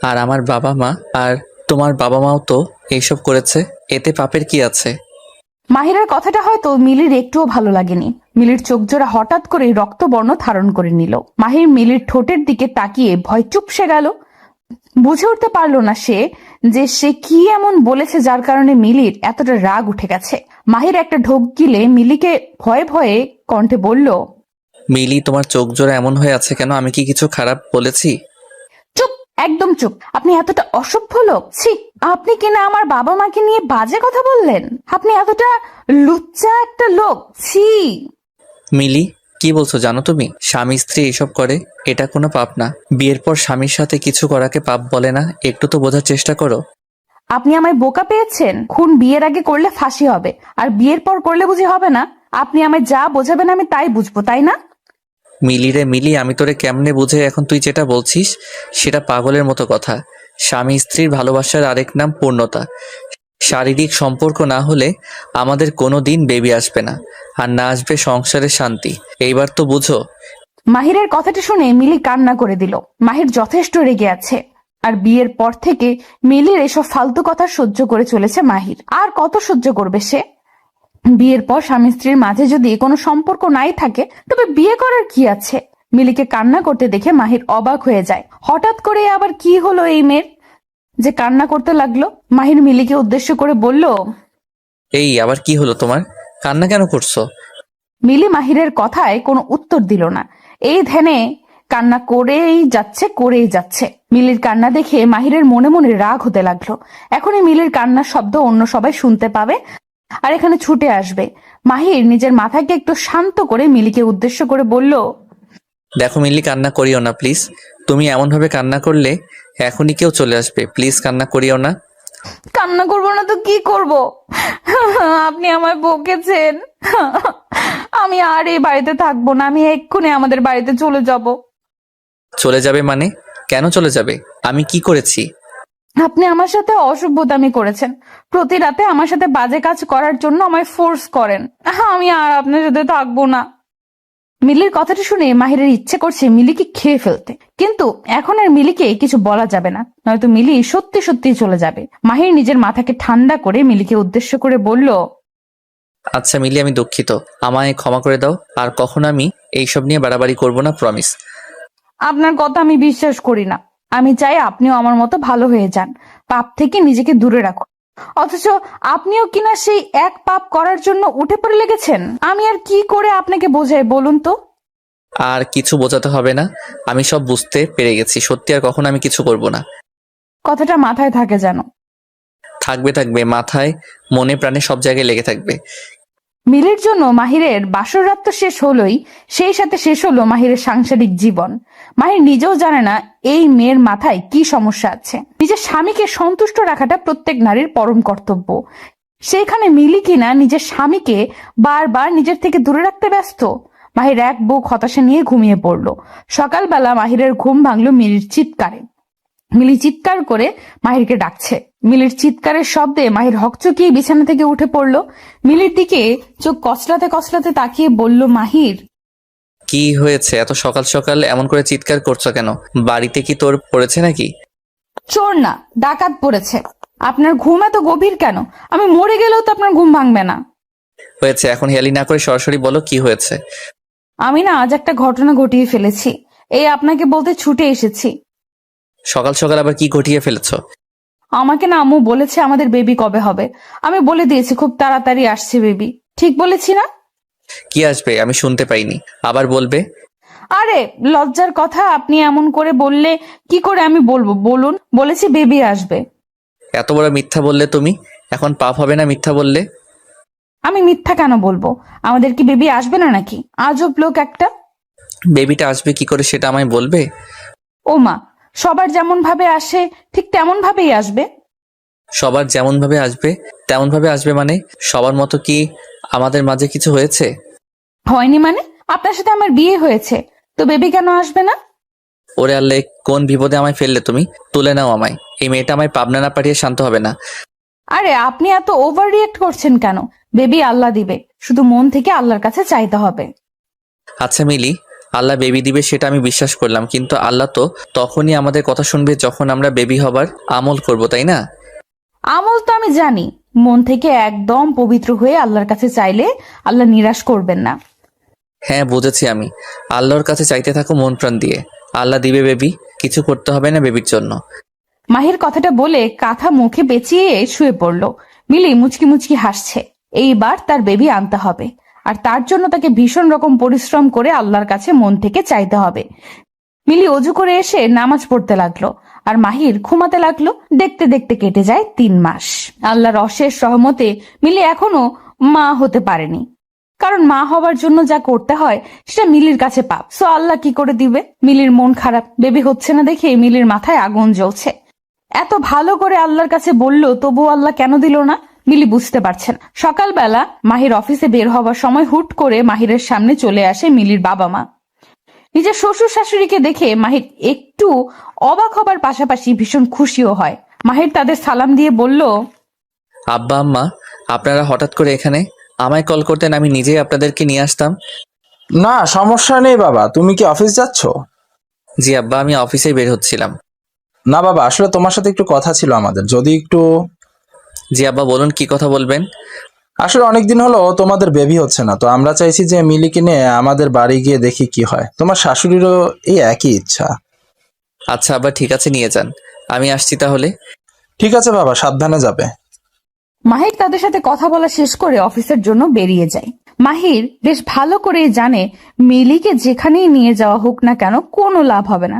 আর আমার বাবা মা আর তোমার বাবা মাও তো এইসব করেছে, এতে পাপের কি আছে? মাহিরের কথাটা হয়তো মিলির একটুও ভালো লাগেনি। মিলির চোখ জোড়া হঠাৎ করে রক্তবর্ণ ধারণ করে নিল। মাহির মিলির ঠোঁটের দিকে তাকিয়ে ভয় চুপসে গেল। বুঝে উঠতে পারলো না সে কি এমন বলেছে যার কারণে মিলির এতটা রাগ উঠে গেছে। মাহির একটা ঢোক গিলে মিলিকে ভয়ে ভয়ে কণ্ঠে বলল, মিলি, তোমার চোখ জোড়া এমন হয়ে আছে কেন? আমি কি কিছু খারাপ বলেছি? চুপ, একদম চুপ। আপনি এতটা অসভ্য লোক, ছি। আপনি কিনা আমার বাবা মাকে নিয়ে বাজে কথা বললেন। আপনি এতটা লুচ্চা একটা লোক, ছি। মিলি, কি বলছো জানো তুমি? স্বামী স্ত্রী এইসব করে, এটা কোনো পাপ না। বিয়ের পর স্বামীর সাথে কিছু করাকে পাপ বলে না, একটু তো বোঝার চেষ্টা করো। আপনি আমায় বোকা পেয়েছেন। খুন বিয়ের আগে করলে ফাঁসি হবে, আর বিয়ের পর করলে বুঝি হবে না? আপনি আমায় যা বোঝাবেন আমি তাই বুঝবো, তাই না? মিলি রে মিলি, আমি তোরে কেমনে বুঝে এখন তুই যেটা বলছিস সেটা পাগলের মতো কথা। স্বামী স্ত্রীর ভালোবাসার আরেক নাম পূর্ণতা। শারীরিক সম্পর্ক না হলে আমাদের কোনো দিন বেবি আসবে না, আর না আসবে সংসারের শান্তি। এইবার তো বুঝো। মাহিরের কথাটি শুনে মিলি কান্না করে দিল। মাহির যথেষ্ট রেগে আছে। আর বিয়ের পর থেকে মিলির এসব ফালতু কথা সহ্য করে চলেছে মাহির। আর কত সহ্য করবে সে? বিয়ের পর স্বামী স্ত্রীর মাঝে যদি কোনো সম্পর্ক নাই থাকে তবে বিয়ে করার কি আছে? মিলিকে কান্না করতে দেখে মাহির অবাক হয়ে যায়। হঠাৎ করে আবার কি হলো এই মেয়ের যে কান্না করতে লাগলো? মাহির মিলিকে উদ্দেশ্য করে বলল, এই আবার কি হলো তোমার? কান্না কেন করছো? মিলি মাহিরের কথায় কোনো উত্তর দিল না। এই ধ্যানে কান্না করেই যাচ্ছে। মিলির কান্না দেখে মাহিরের মনে মনে রাগ হতে লাগলো। এখনই মিলির কান্নার শব্দ অন্য সবাই শুনতে পাবে আর এখানে ছুটে আসবে। মাহির নিজের মাথাকে একটু শান্ত করে মিলিকে উদ্দেশ্য করে বলল, দেখো মিলি, কান্না করিও না প্লিজ। তুমি এমনভাবে কান্না করলে এখনই কেউ চলে আসবে। প্লিজ কান্না করিও না। কান্না করবো না তো কি করব? আপনি আমায় বকেছেন। আমি আর এই বাড়িতে থাকবো না। আমি এক্ষুনি আমাদের বাড়িতে চলে যাব। চলে যাবে মানে? কেন চলে যাবে? আমি কি করেছি? আপনি আমার সাথে অসভ্যতামি করেছেন। প্রতি রাতে আমার সাথে বাজে কাজ করার জন্য আমায় ফোর্স করেন। আমি আর আপনার সাথে থাকবো না। মিলির কথাটা শুনে মাহিরের ইচ্ছে করছে মিলিকে খেয়ে ফেলতে, কিন্তু এখন আর মিলিকে কিছু বলা যাবে না, নয়তো মিলি সত্যি সত্যি চলে যাবে। মাহির নিজের মাথাকে ঠান্ডা করে মিলিকে উদ্দেশ্য করে বলল, আচ্ছা মিলি, আমি দুঃখিত। আমায় ক্ষমা করে দাও। আর কখনো আমি এইসব নিয়ে বাড়াবাড়ি করবো না, প্রমিস। আপনার কথা আমি বিশ্বাস করি না। আমি চাই আপনিও আমার মতো ভালো হয়ে যান, পাপ থেকে নিজেকে দূরে রাখুন। অথচ আপনিও কিনা সেই এক পাপ করার জন্য উঠে পড়ে লেগেছেন। আমি আর কি করে আপনাকে বোঝাই বলুন তো? আর কিছু বোঝাতে হবে না, আমি সব বুঝতে পেরে গেছি। সত্যি আর কখনো আমি কিছু করব না। কথাটা মাথায় থাকে যেন। থাকবে থাকবে, মাথায় মনে প্রাণে সব জায়গায় লেগে থাকবে। মিলির জন্য মাহিরের বাসর রাত তো শেষ হলোই, সেই সাথে শেষ হলো মাহিরের সাংসারিক জীবন। মাহির নিজেও জানে না এই মেয়ের মাথায় কি সমস্যা আছে। নিজের স্বামীকে সন্তুষ্ট রাখাটা প্রত্যেক নারীর পরম কর্তব্য। সেখানে মিলি কিনা নিজের স্বামীকে বারবার নিজের থেকে দূরে রাখতে ব্যস্ত। মাহির এক বুক হতাশা নিয়ে ঘুমিয়ে পড়লো। সকালবেলা মাহিরের ঘুম ভাঙলো মিলির চিৎকারে। মিলি চিৎকার করে মাহিরকে ডাকছে। মিলির চিৎকারের শব্দে মাহির হকচকিয়ে বিছানা থেকে উঠে পড়লো। মিলির দিকে চোখ কচলাতে কচলাতে তাকিয়ে বলল, মাহির, কি হয়েছে? এত সকাল সকাল এমন করে চিৎকার করছো কেন? বাড়িতে কি তোর পড়েছে নাকি? চোর না, ডাকাত পড়েছে। আপনার ঘুম এত গভীর কেন? আমি মরে গেলেও তো আপনার ঘুম ভাঙবে না। হয়েছে, এখন হেয়ালি না করে সরাসরি বলো কি হয়েছে। আমি না আজ একটা ঘটনা ঘটিয়ে ফেলেছি, এই আপনাকে বলতে ছুটে এসেছি। সকাল সকাল আবার কি ঘটিয়ে ফেলেছো? আমাকে না আম্মু বলেছে আমাদের বেবি কবে হবে। আমি বলে দিয়েছি খুব তাড়াতাড়ি আসছে বেবি। ঠিক বলেছি না? কি আসবে আমি শুনতে পাইনি, আবার বলবে। আরে লজ্জার কথা, আপনি এমন করে বললে কি করে আমি বলবো বলুন? বলেছি বেবি আসবে। এত বড় মিথ্যা বললে তুমি, এখন পাপ হবে না মিথ্যা বললে? আমি মিথ্যা কেন বলবো? আমাদের কি বেবি আসবে না নাকি? আজব লোক একটা। বেবিটা আসবে কি করে সেটা আমায় বলবে? ও মা, সবার যেমন ভাবে আসে ঠিক তেমন ভাবেই আসবে। সবার যেমন ভাবে আসবে তেমন ভাবে আসবে মানে? সবার মতো কি আমাদের মাঝে কিছু হয়েছে? হয়নি মানে? আপনার সাথে আমার বিয়ে হয়েছে, তো বেবি কেন আসবে না? ওরে আল্লে, কোন বিপদে আমায় ফেললে তুমি? তুলে নাও আমায়। এই মেয়েটা আমায় পাবনা না পাঠিয়ে শান্ত হবে না। আরে আপনি এত ওভার রিয়েক্ট করছেন কেন? বেবি আল্লাহ দিবে, শুধু মন থেকে আল্লাহর কাছে চাইতে হবে। আচ্ছা মিলি, আল্লাহ বেবি দিবে সেটা আমি বিশ্বাস করলাম, কিন্তু আল্লাহ তো তখনই আমাদের কথা শুনবে যখন আমরা বেবি হবার আমল করব, তাই না? আমল তো আমি জানি, মন থেকে একদম পবিত্র হয়ে আল্লাহর কাছে চাইলে আল্লাহ নিরাশ করবেন না। হ্যাঁ বুঝেছি আমি। আল্লাহর কাছে চাইতে থাকো মন প্রাণ দিয়ে, আল্লাহ দিবে বেবি। কিছু করতে হবে না বেবির জন্য। মাহির কথাটা বলে কাঁথা মুখে পেঁচিয়ে শুয়ে পড়ল। মিলি মুচকি মুচকি হাসছে। এইবার তার বেবি আনতে হবে, আর তার জন্য তাকে ভীষণ রকম পরিশ্রম করে আল্লাহর কাছে মন থেকে চাইতে হবে। মিলি অজু করে এসে নামাজ পড়তে লাগলো, আর মাহির ঘুমাতে লাগলো। দেখতে দেখতে কেটে যায় 3 মাস। আল্লাহর অশেষ রহমতে মিলি এখনো মা হতে পারেনি, কারণ মা হবার জন্য যা করতে হয় সেটা মিলির কাছে পাপ। সো আল্লাহ কি করে দিবে? মিলির মন খারাপ, বেবি হচ্ছে না দেখে মিলির মাথায় আগুন জ্বলছে। এত ভালো করে আল্লাহর কাছে বলল, তবু আল্লাহ কেন দিল না? মিলি বুঝতে পারছেন। সকালবেলা মাহির অফিসে বের হবার সময় হুট করে মাহিরের সামনে চলে আসে মিলির বাবা মা। নিজের শ্বশুর শাশুড়িকে দেখে মাহির একটু অবাক হবার পাশাপাশি ভীষণ খুশিও হয়। মাহির তাদের সালাম দিয়ে বলল, আব্বা আম্মা, আপনারা হঠাৎ করে এখানে? আমায় কল করতেন, আমি নিজেই আপনাদেরকে নিয়ে আসতাম। না, সমস্যা নেই বাবা। তুমি কি অফিস যাচ্ছ? জি আব্বা, আমি অফিসেই বের হচ্ছিলাম। না বাবা, আসলে তোমার সাথে একটু কথা ছিল আমাদের, যদি একটু। জি আব্বা বলুন, কি কথা বলবেন? আসলে অনেকদিন হলো তোমাদের বেবি হচ্ছে না, তো আমরা চাইছি যে মিলিকে নিয়ে আমাদের বাড়ি গিয়ে দেখি কি হয়। তোমার শাশুড়িরও এই একই ইচ্ছা। আচ্ছা আব্বা, ঠিক আছে, নিয়ে যান। আমি আসছি তাহলে। ঠিক আছে বাবা, সাবধানে যাবে। মাহির তাদের সাথে কথা বলা শেষ করে অফিসের জন্য বেরিয়ে যায়। মাহির বেশ ভালো করেই জানে মিলিকে যেখানেই নিয়ে যাওয়া হোক না কেন কোনো লাভ হবে না,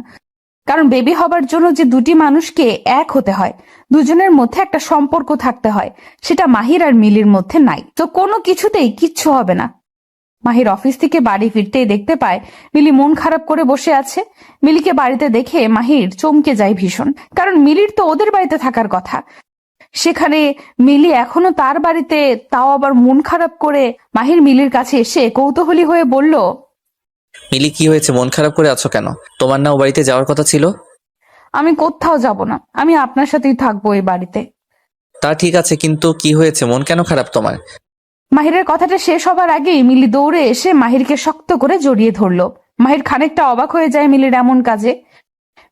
কারণ বেবি হবার জন্য যে দুটি মানুষকে এক হতে হয়, দুজনের মধ্যে একটা সম্পর্ক থাকতে হয়, সেটা মাহির আর মিলির মধ্যে নাই। তো কোনো কিছুতেই কিচ্ছু হবে না। মাহির অফিস থেকে বাড়ি ফিরতেই দেখতে পায় মিলি মন খারাপ করে বসে আছে। মিলিকে বাড়িতে দেখে মাহির চমকে যায় ভীষণ, কারণ মিলির তো ওদের বাড়িতে থাকার কথা, সেখানে মিলি এখনো তার বাড়িতে, তাও আবার মন খারাপ করে। মাহির মিলির কাছে এসে কৌতূহলী হয়ে বলল, মিলি, কি হয়েছে? মন খারাপ করে আছো কেন? তোমার না ও বাড়িতে যাওয়ার কথা ছিল? আমি কোথাও যাব না, আমি আপনার সাথেই থাকবো এই বাড়িতে। তা ঠিক আছে, কিন্তু কি হয়েছে? মন কেন খারাপ তোমার? মাহিরের কথাটা শেষ হবার আগেই মিলি দৌড়ে এসে মাহিরকে শক্ত করে জড়িয়ে ধরলো। মাহির খানিকটা অবাক হয়ে যায় মিলির এমন কাজে।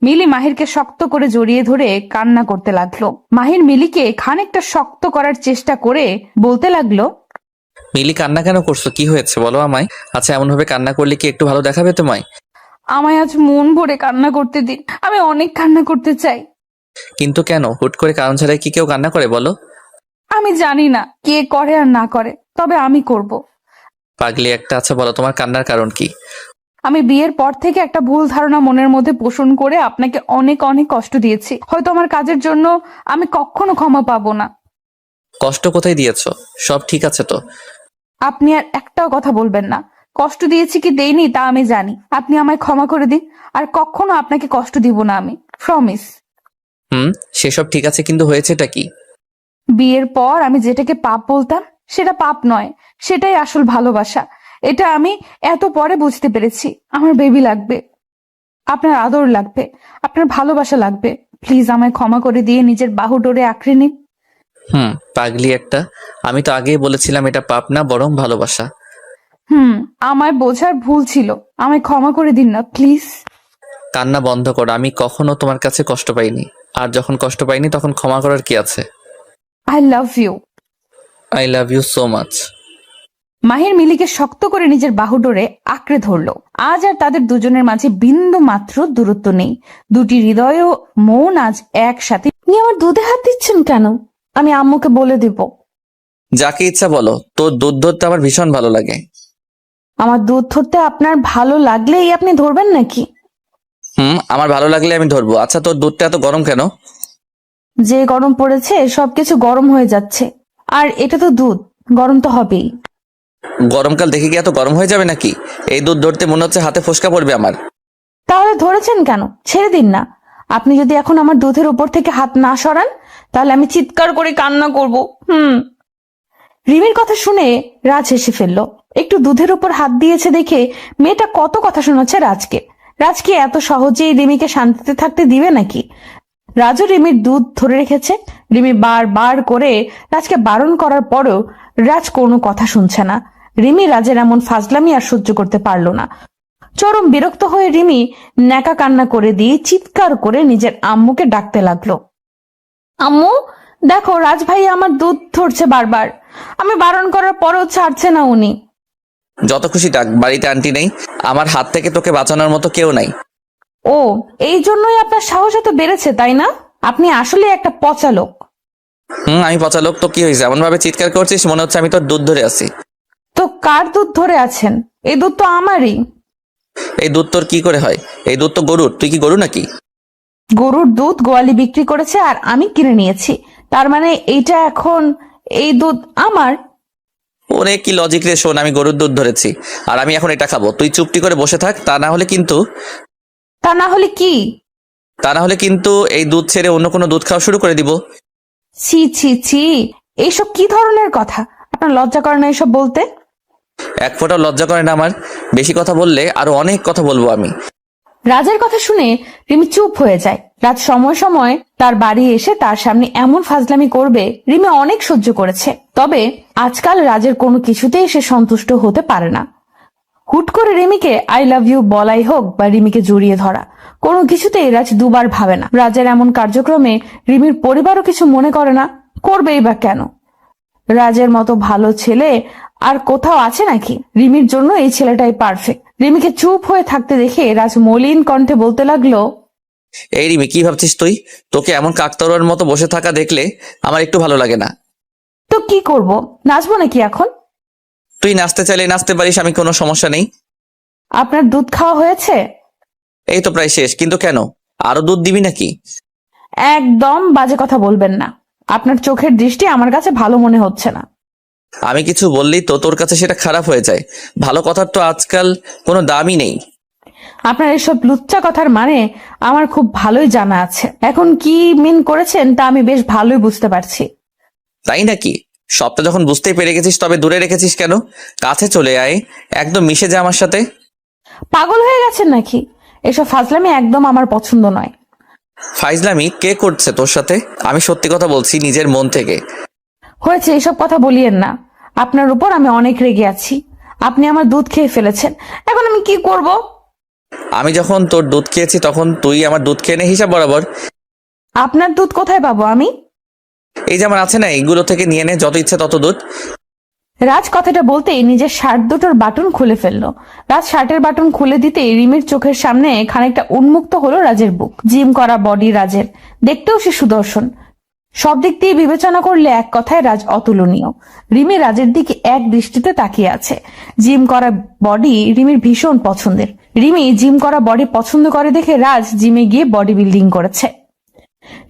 মিলি মাহিরকে শক্ত করে জড়িয়ে ধরে কান্না করতে লাগলো। মাহির মিলিকে খানিকটা শক্ত করার চেষ্টা করে বলতে লাগলো, মিলি, কান্না কেন করছো? কি হয়েছে বলো আমায়। আচ্ছা, এমন ভাবে কান্না করলে কি একটু ভালো দেখাবে তোমায়? আমায় আজ মন ভরে কান্না করতে দিন, আমি অনেক কান্না করতে চাই। কিন্তু কেন? হুট করে কারণ ছাড়াই কি কেউ কান্না করে বলো? আমি জানি না কে করে আর না করে, তবে আমি করব। পাগলি একটা। আচ্ছা বলো, তোমার কান্নার কারণ কি? আমি বিয়ের পর থেকে একটা ভুল ধারণা মনের মধ্যে পোষণ করে আপনাকে অনেক অনেক কষ্ট দিয়েছি। হয়তো আমার কাজের জন্য আমি কখনো ক্ষমা পাবো না। কষ্ট কোথায় দিয়েছো? সব ঠিক আছে তো? আপনি আর একটাও কথা বলবেন না। কষ্ট দিয়েছি কি দেইনি তা আমি জানি। আপনি আমায় ক্ষমা করে দিন, আর কখনো আপনাকে কষ্ট দিব না আমি, প্রমিস। সেসব ঠিক আছে, কিন্তু হয়েছেটা কি? বিয়ের পর আমি যেটাকে পাপ বলতাম সেটা পাপ নয়, সেটাই আসল ভালোবাসা। এটা আমি এত পরে বুঝতে পেরেছি। আমার বেবি লাগবে, আপনার আদর লাগবে, আপনার ভালোবাসা লাগবে। প্লিজ আমায় ক্ষমা করে দিয়ে নিজের বাহু ডোরে আঁকড়ে নিন। পাগলি একটা। আমি তো আগেই বলেছিলাম এটা পাপ না, বরং ভালোবাসা। আমায় বোঝার ভুল ছিল, আমায় ক্ষমা করে দিন না প্লিজ। কান্না বন্ধ করো। আমি কখনো তোমার কাছে কষ্ট পাইনি, আর যখন কষ্ট পাইনি তখন ক্ষমা করার কি আছে? I love you. I love you so much. Mahir মিলিকে শক্ত করে নিজের বাহু ডোরে আঁকড়ে ধরলো। আজ আর তাদের দুজনের মাঝে বিন্দু মাত্র দূরত্ব নেই। দুটি হৃদয় ও মন আজ একসাথে। আপনি আমার দুধে হাত দিচ্ছেন কেন? আমি আম্মুকে বলে দিব। যাকে ইচ্ছা বলো, তোর দুধ ধরতে আমার ভীষণ ভালো লাগে। আমার দুধ ধরতে আপনার ভালো লাগলেই আপনি ধরবেন নাকি? আমার ভালো লাগলে আমি ধরবো। আচ্ছা, তোর দুধটা এত গরম কেন? যে গরম পড়েছে সবকিছু গরম হয়ে যাচ্ছে, আর এটা তো দুধ, গরম তো হবেই। গরমকাল দেখে কি এত গরম হয়ে যাবে নাকি? এই দুধ ধরতে মনে হচ্ছে হাতে ফোসকা পড়বে আমার। তাহলে ধরেছেন কেন? ছেড়ে দিন না। আপনি যদি এখন আমার দুধের উপর থেকে হাত না সরান, তাহলে আমি চিৎকার করে কান্না করব। রিমির কথা শুনে রাজ হেসে ফেললো। একটু দুধের উপর হাত দিয়েছে দেখে মেয়েটা কত কথা শোনাচ্ছে রাজকে। রাজ কি এত সহজেই রিমিকে শান্তিতে থাকতে দিবে নাকি? রাজু রিমির দুধ ধরে রেখেছে। রিমি বার করে রাজকে বারণ করার পরেও রাজ কোনো কথা শুনছে না। রিমি রাজের এমন ফাজলামি আর সহ্য করতে পারলো না। চরম বিরক্ত হয়ে রিমি ন্যাকা কান্না করে দিয়ে চিৎকার করে নিজের আম্মুকে ডাকতে লাগলো। আম্মু, দেখো রাজ ভাই আমার দুধ ধরছে বারবার, আমি বারণ করার পরেও ছাড়ছে না উনি। যত খুশি ডাক, বাড়িতে আন্টি নেই, আমার হাত থেকে তোকে বাঁচানোর মতো কেউ নাই। ও, এই জন্যই আপনার সাহস এত বেড়েছে তাই না? আপনি আসলে একটা পচা লোক। আমি পচা লোক তো কি হয়েছে? এমন ভাবে চিৎকার করছিস মনে হচ্ছে আমি তোর দুধ ধরে আছি। তো কার দুধ ধরে আছেন? এই দুধ তো আমারই। এই দুধ তোর কি করে হয়? এই দুধ তো গরুর। তুই কি গরু নাকি? গরুর দুধ গোয়ালি বিক্রি করেছে আর আমি কিনে নিয়েছি, তার মানে এইটা এখন এই দুধ আমার? ওরে কি লজিক রে! শোন, আমি গরুর দুধ ধরেছি আর আমি এখন এটা খাবো। তুই চুপটি করে বসে থাক, তা না হলে কি? তা না হলে কিন্তু এই দুধ ছেড়ে অন্য কোনো দুধ খাওয়া শুরু করে দিব। ছি ছি ছি, এইসব কি ধরনের কথা? আপনার লজ্জা করে না এসব বলতে? এক ফোঁটাও লজ্জা করে না আমার? বেশি কথা বললে আরো অনেক কথা বলবো আমি। রাজের কথা শুনে রিমি চুপ হয়ে যায়। রাজ সময় সময় তার বাড়ি এসে তার সামনে এমন ফাজলামি করবে রিমি অনেক সহ্য করেছে, তবে আজকাল রাজের কোনো কিছুতেই সে সন্তুষ্ট হতে পারে না। হুট করে রিমিকে আই লাভ ইউ বলাই হোক বা রিমিকে জড়িয়ে ধরা, কোনো কিছুতেই রাজ দুবার ভাবে না। রাজের এমন কার্যক্রমে রিমির পরিবারও কিছু মনে করে না, করবেই বা কেন? রাজের মতো ভালো ছেলে আর কোথাও আছে নাকি? রিমির জন্য এই ছেলেটাই পারফেক্ট। রিমিকে চুপ হয়ে থাকতে দেখে রাজ মলিন কণ্ঠে বলতে লাগলো, এই রিমি, কি ভাবছিস তুই? তোকে এমন কাকতাড়ুয়ার মতো বসে থাকা দেখলে আমার একটু ভালো লাগে না। তো কি করব, নাচবো নাকি এখন? তুই নাচতে চাইলে নাচতে পারিস, আমি কোনো সমস্যা নেই। আপনার দুধ খাওয়া হয়েছে? এই তো প্রায় শেষ, কিন্তু কেন? আরো দুধ দিবি নাকি? একদম বাজে কথা বলবেন না। আপনার চোখের দৃষ্টি আমার কাছে ভালো মনে হচ্ছে না। আমি কিছু বললেই তো তোর কাছে সেটা খারাপ হয়ে যায়। ভালো কথার তো আজকাল কোনো দামই নেই। আপনার এসব লুচ্চা কথার মানে আমার খুব ভালোই জানা আছে। এখন কি মিন করেছেন তা আমি বেশ ভালোই বুঝতে পারছি। তাই নাকি? সবটা যখন বুঝতেই পেরে গেছিস তবে দূরে রেখেছিস কেন? কাছে চলে আয়, একদম মিশে যা আমার সাথে। পাগল হয়ে গেছেন নাকি? এসব ফাজলামি একদম আমার পছন্দ নয়। ফাইজলামি কে করছে তোর সাথে? আমি সত্যি কথা বলছি নিজের মন থেকে। হয়েছে, এসব কথা বলিয়েন না। আপনার উপর আমি অনেক রেগে আছি। আপনি আমার দুধ খেয়ে ফেলেছেন, এখন আমি কি করব? আমি যখন তোর দুধ খেয়েছি তখন তুই আমার দুধ খেয়ে নে হিসাব বরাবর। আপনার দুধ কোথায় পাবো আমি? এই যে আমার আছে না, এইগুলো থেকে নিয়ে নে যত ইচ্ছে তত দুধ। রাজ কথাটা বলতেই নিজের শার্ট দুটোর বাটন খুলে ফেললো। রাজ শার্টের বাটন খুলে দিতেই রিমির চোখের সামনে খানিকটা উন্মুক্ত হলো রাজের বুক। জিম করা বডি রাজের, দেখতেও সে সুদর্শন। সব দিক দিয়ে বিবেচনা করলে এক কথায় রাজ অতুলনীয়। রিমি রাজের দিকে এক দৃষ্টিতে তাকিয়ে আছে। জিম করা বডি রিমির ভীষণ পছন্দের। রিমি জিম করা বডি পছন্দ করে দেখে রাজ জিমে গিয়ে বডি বিল্ডিং করেছে।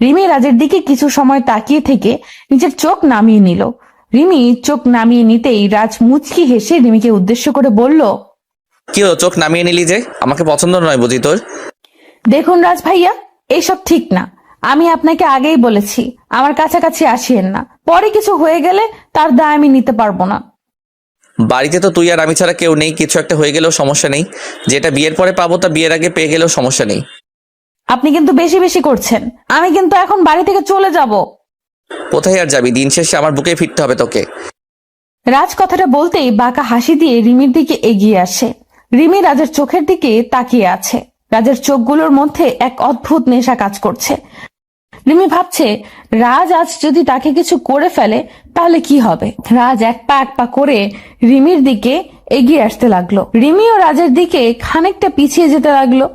রিমি রাজের দিকে কিছু সময় তাকিয়ে থেকে নিজের চোখ নামিয়ে নিল। রিমি চোখ নামিয়ে নিতেই রাজ মুচকি হেসে রিমিকে উদ্দেশ্য করে বলল, কি হলো, চোখ নামিয়ে নিলি যে? আমাকে পছন্দ নয় বুঝি তোর? দেখুন রাজ ভাইয়া, এইসব ঠিক না। আমি আপনাকে আগেই বলেছি আমার কাছাকাছি আসিয়েন না। পরে কিছু হয়ে গেলে তার দায় আমি নিতে পারবো না। বাড়িতে তো তুই আর আমি ছাড়া কেউ নেই, কিছু একটা হয়ে গেলেও সমস্যা নেই। যেটা বিয়ের পরে পাবো তা বিয়ের আগে পেয়ে গেলেও সমস্যা নেই। আপনি কিন্তু বেশি বেশি করছেন। আমি কিন্তু এখন বাড়ি থেকে চলে যাব। কোথায় আর যাবি? দিন শেষে আমার বুকে ফিরতে হবে তোকে। রাজ কথাটা বলতেই বাঁকা হাসি দিয়ে রিমির দিকে এগিয়ে আসে। রিমি রাজের চোখের দিকে তাকিয়ে আছে। রাজের চোখগুলোর মধ্যে এক অদ্ভুত নেশা কাজ করছে। রিমি ভাবছে, রাজ আজ যদি তাকে কিছু করে ফেলে তাহলে কি হবে। রাজ এক পা করে রিমির দিকে এগিয়ে আসতে লাগলো। রিমিও রাজের দিকে খানিকটা পিছিয়ে যেতে লাগলো।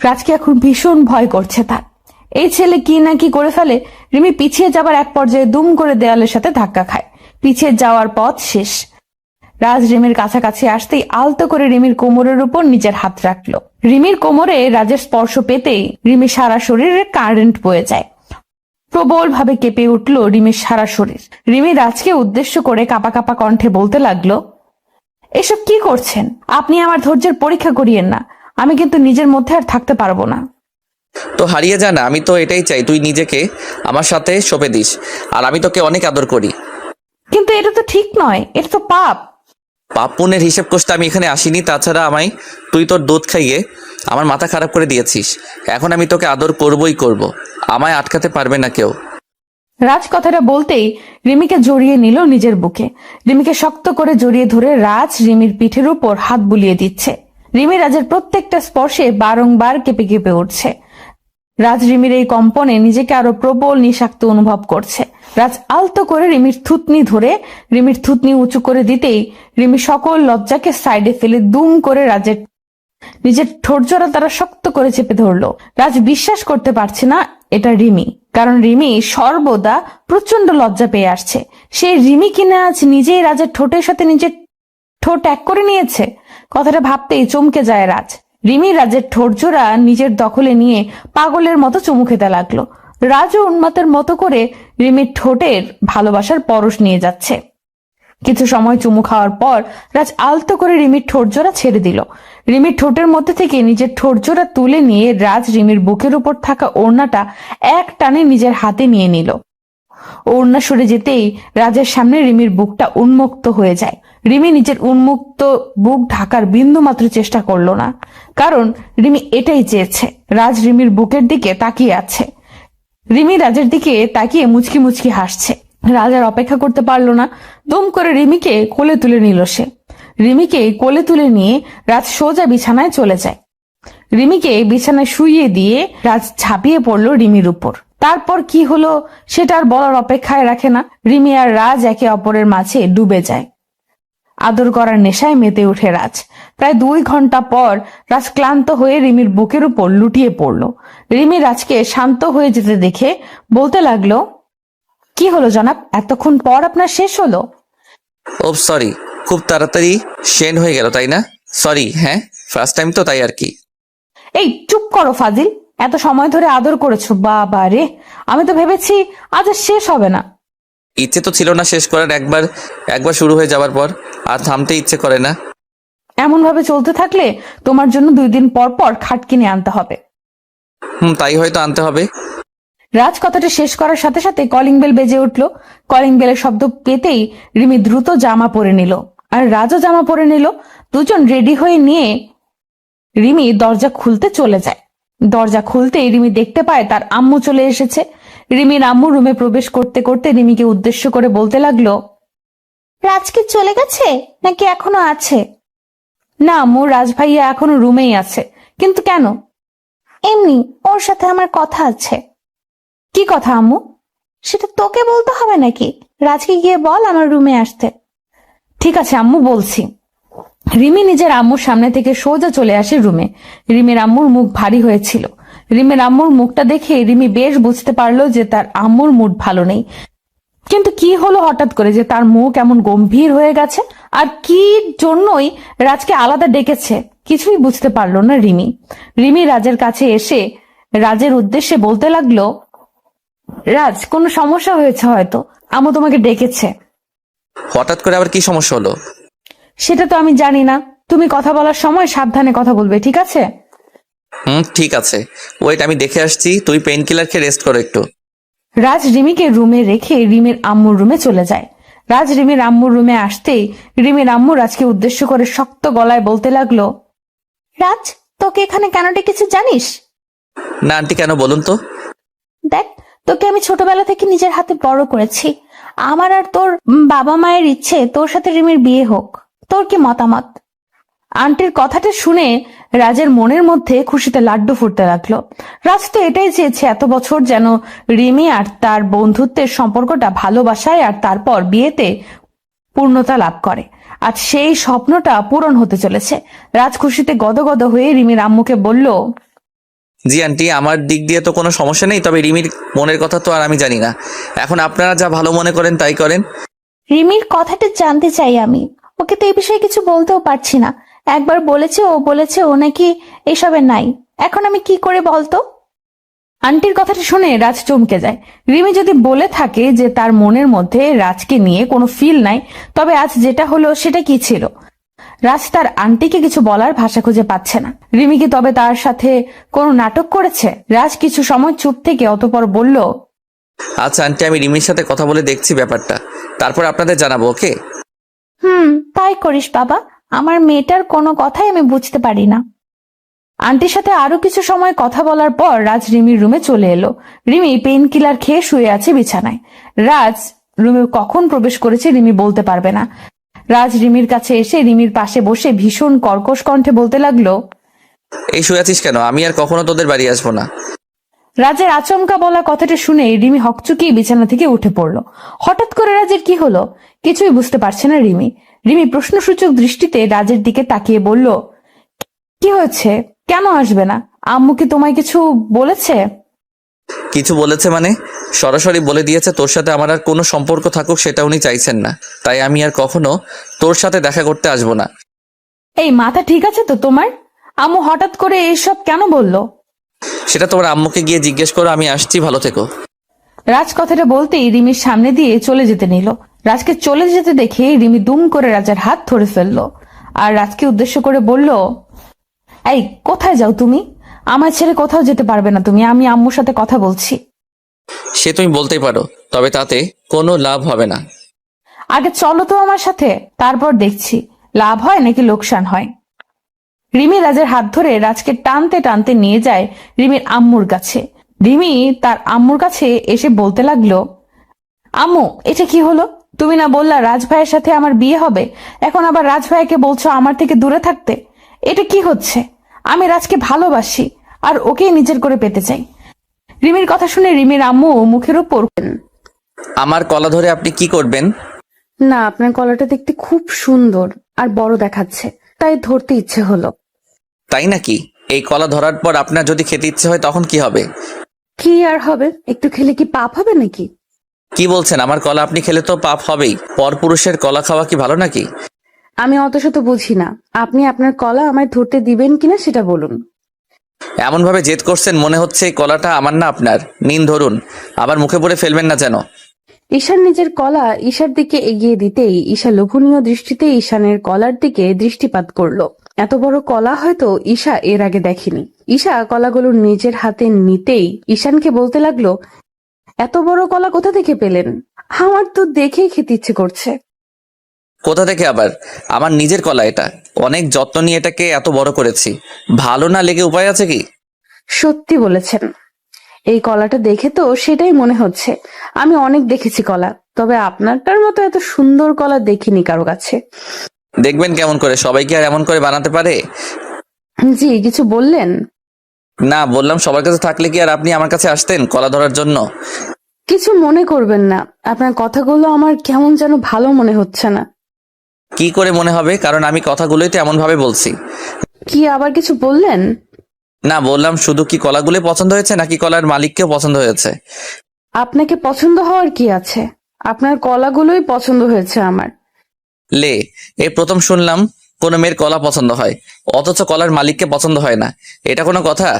রাজকে এখন ভীষণ ভয় করছে তার। এই ছেলে কি না কি করে ফেলে। রিমি পিছিয়ে যাবার এক পর্যায়ে দুম করে দেওয়ালের সাথে ধাক্কা খায়। পিছিয়ে যাওয়ার পথ শেষ। রাজ রিমির কাছাকাছি আসতেই আলতো করে রিমির কোমরের উপর নিজের হাত রাখলো। রিমির কোমরে রাজের স্পর্শ পেতেই রিমির সারা শরীরে কারেন্ট বয়ে যায়। প্রবল ভাবে কেঁপে উঠল রিমির সারা শরীর। রিমি রাজকে উদ্দেশ্য করে কাঁপা কাঁপা কণ্ঠে বলতে লাগলো, এসব কি করছেন? আপনি আমার ধৈর্যের পরীক্ষা করিয়েন না। আমি কিন্তু নিজের মধ্যে আর থাকতে পারবো না। তো হারিয়ে যা না, আমি তো এটাই চাই তুই নিজেকে আমার সাথে সঁপে দিস। আর আমি তোকে অনেক আদর করি। কিন্তু এটা তো ঠিক নয়, এটা তো পাপ। পাপ পুণ্যের হিসেব করতে আমি এখানে আসিনি। তাছাড়া আমায় তুই তোর দুধ খাইয়ে আমার মাথা খারাপ করে দিয়েছিস। এখন আমি তোকে আদর করবই করব। আমায় আটকাতে পারবে না কেউ। রাজ কথাটা বলতেই রিমিকে জড়িয়ে নিল নিজের বুকে। রিমিকে শক্ত করে জড়িয়ে ধরে রাজ রিমির পিঠের উপর হাত বুলিয়ে দিচ্ছে। রিমি রাজের প্রত্যেকটা স্পর্শে বারংবার কেঁপে কেঁপে উঠছে। রাজ রিমির এই কম্পনে নিজেকে আরো প্রবল নিঃশাক্ত অনুভব করছে। রাজ আলতো করে রিমির থুতনি ধরে রিমির থুতনি উঁচু করে দিতেই রিমি সকল লজ্জাকে সাইডে ফেলে দুম করে রাজের নিজের ঠোঁটজোড়া তারা শক্ত করে চেপে ধরলো। রাজ বিশ্বাস করতে পারছে না এটা রিমি, কারণ রিমি সর্বদা প্রচন্ড লজ্জা পেয়ে আসছে। সেই রিমি কিনা আজ নিজেই রাজের ঠোঁটের সাথে নিজের ঠোঁট এক করে নিয়েছে। কথাটা ভাবতেই চমকে যায় রাজ। রিমি রাজের ঠোঁটজোড়া নিজের দখলে নিয়ে পাগলের মতো চুমু খেতে লাগলো। রাজও উন্মাতের মতো করে রিমির ঠোঁটের ভালোবাসার পরশ নিয়ে যাচ্ছে। কিছু সময় চুমু খাওয়ার পর রাজ আলতো করে রিমির ঠোঁটজোড়া ছেড়ে দিল। রিমির ঠোঁটের মধ্যে থেকে নিজের ঠোঁটজোড়া তুলে নিয়ে রাজ রিমির বুকের উপর থাকা ওড়নাটা এক টানে নিজের হাতে নিয়ে নিল। ওড়না সরে যেতেই রাজের সামনে রিমির বুকটা উন্মুক্ত হয়ে যায়। রিমি নিজের উন্মুক্ত বুক ঢাকার বিন্দু মাত্র চেষ্টা করলো না, কারণ রিমি এটাই চেয়েছে। রাজ রিমির বুকের দিকে তাকিয়ে আছে। রিমি রাজের দিকে তাকিয়ে মুচকি মুচকি হাসছে। রাজ আর অপেক্ষা করতে পারলো না, দুম করে রিমিকে কোলে তুলে নিল সে। রিমিকে কোলে তুলে নিয়ে রাজ সোজা বিছানায় চলে যায়। রিমিকে বিছানায় শুইয়ে দিয়ে রাজ ঝাঁপিয়ে পড়লো রিমির উপর। তারপর কি হলো সেটা আর বলার অপেক্ষায় রাখে না। রিমি আর রাজ একে অপরের মাঝে ডুবে যায়। আদর করার নেশায় মেতে উঠে রাজ। প্রায় 2 ঘন্টা পর রাজ ক্লান্ত হয়ে রিমির বুকের উপর লুটিয়ে পড়ল। রিমি রাজকে শান্ত হয়ে যেতে দেখে বলতে লাগলো, কি হলো জনাব, এতক্ষণ পর আপনার শেষ হলো? ও সরি, খুব তাড়াতাড়ি শেন হয়ে গেল তাই না? সরি। হ্যাঁ, ফার্স্ট টাইম তো, তাই আর কি। এই চুপ করো ফাজিল, এত সময় ধরে আদর করেছো, বাবা রে, আমি তো ভেবেছি আজ আর শেষ হবে না। ইচ্ছে তো ছিল না শেষ করার, একবার শুরু হয়ে যাওয়ার পর আর থামতে ইচ্ছে করে না। এমন ভাবে চলতে থাকলে তোমার জন্য 2 দিন পর পর খাট কিনে আনতে হবে। তাই হয়তো আনতে হবে। রাজ কথাটা শেষ করার সাথে সাথে কলিং বেল বেজে উঠল। কলিং বেলের শব্দ পেতেই রিমি দ্রুত জামা পরে নিল, আর রাজও জামা পরে নিল। দুজন রেডি হয়ে নিয়ে রিমি দরজা খুলতে চলে যায়। দরজা খুলতেই রিমি দেখতে পায় তার আম্মু চলে এসেছে। রিমির আম্মু রুমে প্রবেশ করতে করতে রিমিকে উদ্দেশ্য করে বলতে লাগলো, রাজ কি চলে গেছে নাকি এখনো আছে? না আম্মু, রাজ ভাইয়া এখনো রুমেই আছে। কিন্তু কেন? এমনি, ওর সাথে আমার কথা আছে। কি কথা আম্মু? সেটা তোকে বলতে হবে নাকি? রাজকে গিয়ে বল আমার রুমে আসতে। ঠিক আছে আম্মু, বলছি। রিমি নিজের আম্মুর সামনে থেকে সোজা চলে আসে রুমে। রিমির আম্মুর মুখ ভারী হয়েছিল। রিমির আম্মুর মুখটা দেখে রিমি বেশ বুঝতে পারলো যে তার আম্মুর মুড ভালো নেই। কিন্তু কি হলো হঠাৎ করে যে তার মুখ এমন গম্ভীর হয়ে গেছে? আর কি জন্যই রাজকে আলাদা ডেকেছে কিছুই বুঝতে পারলো না রিমি। রিমি রাজের কাছে এসে রাজের উদ্দেশ্যে বলতে লাগলো, রাজ, কোনো সমস্যা হয়েছে হয়তো, আম্মু তোমাকে ডেকেছে। হঠাৎ করে আবার কি সমস্যা হলো? সেটা তো আমি জানি না, তুমি কথা বলার সময় সাবধানে কথা বলবে, ঠিক আছে? ঠিক আছে, ওয়েট, আমি দেখে আসছি। তুই পেইন কিলার খেয়ে রেস্ট করো একটু। রাজ রিমিকে রুমে রেখে রিমির আম্মুর রুমে চলে যায়। রাজ রিমির আম্মুর রুমে আসতেই রিমির আম্মু রাজকে উদ্দেশ্য করে শক্ত গলায় বলতে লাগলো, রাজ, তোকে এখানে কেন ডেকেছে জানিস? না আন্টি, কেন বলুন তো? দেখ, তোকে আমি ছোটবেলা থেকে নিজের হাতে বড় করেছি। আমার আর তোর বাবা মায়ের ইচ্ছে তোর সাথে রিমির বিয়ে হোক। তোর কি মতামত? আন্টির কথাটা শুনে রাজের মনের মধ্যে খুশিতে লাড্ডু ফুটতে লাগলো। রাজ তো এটাই চেয়েছে এত বছর, যেন রিমি আর তার বন্ধুত্বের সম্পর্কটা ভালোবাসায় আর তারপর বিয়েতে পূর্ণতা লাভ করে। আজ সেই স্বপ্নটা পূরণ হতে চলেছে। রাজ খুশিতে গদগদ হয়ে রিমির আম্মুকে বলল, জি আন্টি, আমার দিক দিয়ে তো কোনো সমস্যা নেই, তবে রিমির মনের কথা তো আর আমি জানি না। এখন আপনারা যা ভালো মনে করেন তাই করেন। রিমির কথাটা জানতে চাই আমি। ওকে তো এই বিষয়ে কিছু বলতেও পারছি না। একবার বলেছে ও নাকি এসবে নাই। এখন আমি কি করে বলতো? আন্টির কথাটা শুনে রাজ চমকে যায়। রিমি যদি বলে থাকে যে তার মনের মধ্যে রাজকে নিয়ে কোনো ফিল নাই, তবে আজ যেটা হলো সেটা কি ছিল? রাজ তার আন্টিকে কিছু বলার ভাষা খুঁজে পাচ্ছে না। রিমি কি তবে তার সাথে কোনো নাটক করেছে? রাজ কিছু সময় চুপ থেকে অতঃপর বলল, আচ্ছা আন্টি, আমি রিমির সাথে কথা বলে দেখছি ব্যাপারটা, তারপর আপনাদের জানাবো, ওকে? তাই করিস বাবা, আমার মেয়েটার কোনো কথাই আমি বুঝতে পারি না। আন্টির সাথে আরো কিছু সময় কথা বলার পর রাজ রিমির রুমে চলে এলো। রিমি পেইন কিলার খেয়ে শুয়ে আছে বিছানায়। রাজ রুমে কখন প্রবেশ করেছে রিমি বলতে পারবে না। রাজ রিমির কাছে এসে রিমির পাশে বসে ভীষণ কর্কশ কণ্ঠে বলতে লাগলো, এই শুয়ে আছিস কেন? আমি আর কখনো তোদের বাড়ি আসবো না। রাজের আচমকা বলা কথাটা শুনে রিমি হকচকিয়ে বিছানা থেকে উঠে পড়লো। হঠাৎ করে রাজের কি হলো কিছুই বুঝতে পারছে না রিমি। রিমি প্রশ্নসূচক দৃষ্টিতে রাজের দিকে তাকিয়ে বলল, কি হয়েছে? কেন আসবে না? আম্মু কি তোমায় কিছু বলেছে? কিছু বলেছে মানে? সরাসরি বলে দিয়েছে তোর সাথে আমার আর কোনো সম্পর্ক থাকুক সেটা উনি চাইছেন না, তাই আমি আর কখনো তোর সাথে দেখা করতে আসবো না। এই মাথা ঠিক আছে তো তোমার? আম্মু হঠাৎ করে এইসব কেন বললো? সেটা তোমার আম্মুকে গিয়ে জিজ্ঞেস করো। আমি আসছি, ভালো থেকো। রাজ কথাটা বলতেই রিমির সামনে দিয়ে চলে যেতে নিল। রাজকে চলে যেতে দেখে রিমি দুম করে রাজার হাত ধরে ফেললো আর রাজকে উদ্দেশ্য করে বলল, এই কোথায় যাও তুমি? আমার ছেড়ে কোথাও যেতে পারবে না তুমি। আমি আম্মুর সাথে কথা বলছি। সে তুমি বলতেই পারো, তবে তাতে কোনো লাভ হবে না। আগে চলো তো আমার সাথে, তারপর দেখছি লাভ হয় নাকি লোকসান হয়। রিমি রাজের হাত ধরে রাজকে টানতে টানতে নিয়ে যায় রিমির আম্মুর কাছে। রিমি তার আম্মুর কাছে এসে বলতে লাগলো, আম্মু এটা কি হলো? তুমি না বললা রাজ ভাইয়ের সাথে আমার বিয়ে হবে, এখন আবার রাজ ভাইকে বলছো আমার থেকে দূরে থাকতে। এটা কি হচ্ছে? আমি রাজকে ভালোবাসি আর ওকেই নিজের করে পেতে চাই। রিমির কথা শুনে রিমির আম্মু মুখের উপর, আমার কলা ধরে আপনি কি করবেন? না, আপনার কলাটা দেখতে খুব সুন্দর আর বড় দেখাচ্ছে, তাই ধরতে ইচ্ছে হলো। তাই নাকি? এই কলা ধরার পর আপনার যদি খেতে ইচ্ছে হয় তখন কি হবে? কি আর হবে, একটু খেলে কি পাপ হবে নাকি? কি বলছেন? আমার কলা আপনি খেলে তো পাপ হবেই। পরপুরুষের কলা খাওয়া কি ভালো নাকি? আমি অত শত বুঝি না, আপনি আপনার কলা আমায় ধরতে দিবেন কিনা সেটা বলুন। এমন ভাবে জেদ করছেন মনে হচ্ছে এই কলাটা আমার না আপনার। নিন ধরুন, আবার মুখে পড়ে ফেলবেন না যেন। ঈশান নিজের কলা ঈশার দিকে এগিয়ে দিতেই ঈশা লোভনীয় দৃষ্টিতে ঈশানের কলার দিকে দৃষ্টিপাত করলো। এত বড় কলা হয়তো ঈশা এর আগে দেখেনি। ঈশা কলাগুলো নিজের হাতে নিতেই ঈশানকে বলতে লাগলো, এত বড় কলা কোথা থেকে পেলেন? আমার তো দেখেই খেতে ইচ্ছে করছে। কোথা থেকে আবার? আমার নিজের কলা এটা। অনেক যত্ন নিয়ে এটাকে এত বড় করেছি। ভালো না লেগে উপায় আছে কি? সত্যি বলেছেন, এই কলাটা দেখে তো সেটাই মনে হচ্ছে। আমি অনেক দেখেছি কলা, তবে আপনারটার মতো এত সুন্দর কলা দেখিনি কারো কাছে। দেখবেন কেমন করে, সবাই কি আর এমন করে বানাতে পারে? জি, কিছু বললেন? না, বললাম সবার কাছে থাকলে কি আর আপনি আমার কাছে আসতেন কলা ধরার জন্য? কিছু মনে করবেন না, আপনার কথাগুলো আমার কেমন যেন ভালো মনে হচ্ছে না। কি করে মনে হবে? কারণ আমি কথাগুলোই তো এমন ভাবে বলছি। কি আবার কিছু বললেন? না, বললাম শুধু কি কলাগুলো পছন্দ হয়েছে নাকি কলার মালিককেও পছন্দ হয়েছে? আপনাকে পছন্দ হওয়ার কি আছে, আপনার কলাগুলোই পছন্দ হয়েছে আমার। লে, এই প্রথম শুনলাম কোনো মেয়ের কলা পছন্দ হয়, অথচ কলার মালিককে পছন্দ হয় না। এটা কোনো কথা?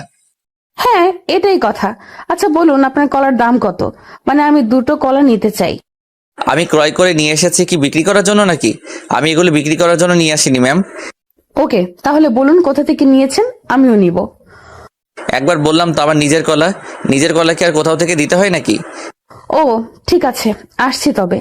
হ্যাঁ, এটাই কথা। আচ্ছা বলুন, আপনার কলার দাম কত? মানে আমি দুটো কলা নিতে চাই। আমি ক্রয় করে নিয়ে এসেছি কি বিক্রি করার জন্য নাকি? আমি এগুলো বিক্রি করার জন্য নিয়ে আসিনি ম্যাম। ওকে, তাহলে বলুন কোথা থেকে নিয়েছেন, আমিও নিব। একবার বললাম তো আমার নিজের কলা। নিজের কলা কি আর কোথাও থেকে দিতে হয় নাকি? ও ঠিক আছে, আসছি তবে।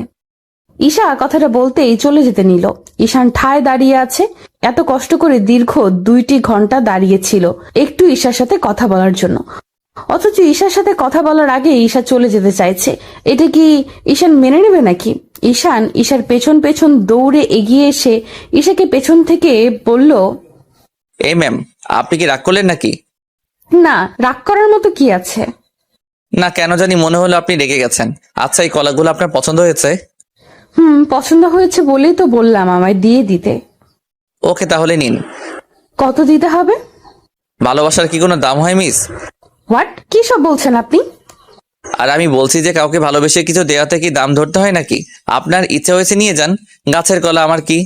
ঈশা কথাটা বলতেই চলে যেতে নিল। ঈশান ঠায় দাঁড়িয়ে আছে। এত কষ্ট করে দীর্ঘ 2টি ঘন্টা দাঁড়িয়েছিল একটু ঈশার সাথে কথা বলার জন্য, অথচ ঈশার সাথে কথা বলার আগে ঈশা চলে যেতে চাইছে। এটা কি ঈশান মেনে নেবে নাকি? ঈশান ঈশার পেছন পেছন দৌড়ে এগিয়ে এসে ঈশাকে পেছন থেকে বলল, এই ম্যাম, আপনি কি রাগ করলেন নাকি? না, রাগ করার মতো কি আছে? না, কেন জানি মনে হলো আপনি রেগে গেছেন। আচ্ছা, এই কলাগুলো আপনার পছন্দ হয়েছে? পছন্দ হয়েছে বলেই তো বললাম আমায় দিয়ে দিতে। ওকে, তাহলে নিন। কত দিতে হবে? ভালোবাসার কি কোনো দাম হয় মিস? হোয়াট, কি সব বলছেন আপনি? আর আমি বলছি যে কাউকে ভালোবেসে কিছু দেওয়াতে কি দাম ধরতে হয় নাকি? আপনার ইচ্ছে হয়েছে নিয়ে যান, গাছের কলা, আমার কি?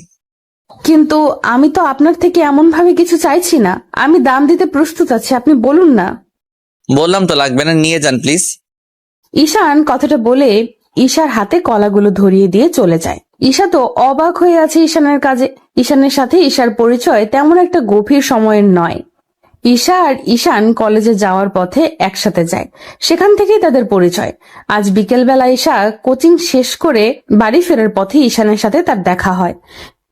কিন্তু আমি তো আপনার থেকে এমন ভাবে কিছু চাইছি না। আমি দাম দিতে প্রস্তুত আছি, আপনি বলুন না। বললাম তো লাগবে না, নিয়ে যান প্লিজ। ঈশান কথাটা বলে ঈশার হাতে কলাগুলো ধরিয়ে দিয়ে চলে যায়। ঈশা তো অবাক হয়ে আছে ঈশানের কাজে। ঈশানের সাথে ঈশার পরিচয় তেমন একটা গভীর সময়ের নয়। ঈশা আর ঈশান কলেজে যাওয়ার পথে একসাথে যায়, সেখান থেকেই তাদের পরিচয়। আজ বিকেলবেলা ঈশা কোচিং শেষ করে বাড়ি ফেরার পথে ঈশানের সাথে তার দেখা হয়।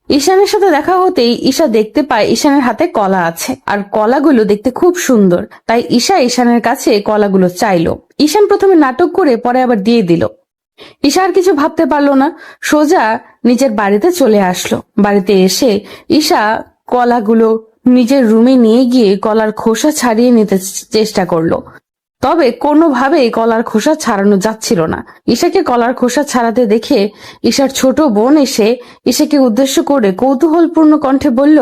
ঈশানের সাথে দেখা হতেই ঈশা দেখতে পায় ঈশানের হাতে কলা আছে, আর কলাগুলো দেখতে খুব সুন্দর। তাই ঈশা ঈশানের কাছে কলাগুলো চাইলো। ঈশান প্রথমে নাটক করে পরে আবার দিয়ে দিল। ঈশা আর কিছু ভাবতে পারলো না, সোজা নিজের বাড়িতে চলে আসলো। বাড়িতে এসে ঈশা কলাগুলো নিজের রুমে নিয়ে গিয়ে কলার খোসা ছাড়িয়ে নিতে চেষ্টা করলো, তবে কোনোভাবেই কলার খোসা ছাড়ানো যাচ্ছিল না। ঈশাকে কলার খোসা ছাড়াতে দেখে ঈশার ছোট বোন এসে ঈশাকে উদ্দেশ্য করে কৌতূহলপূর্ণ কণ্ঠে বলল,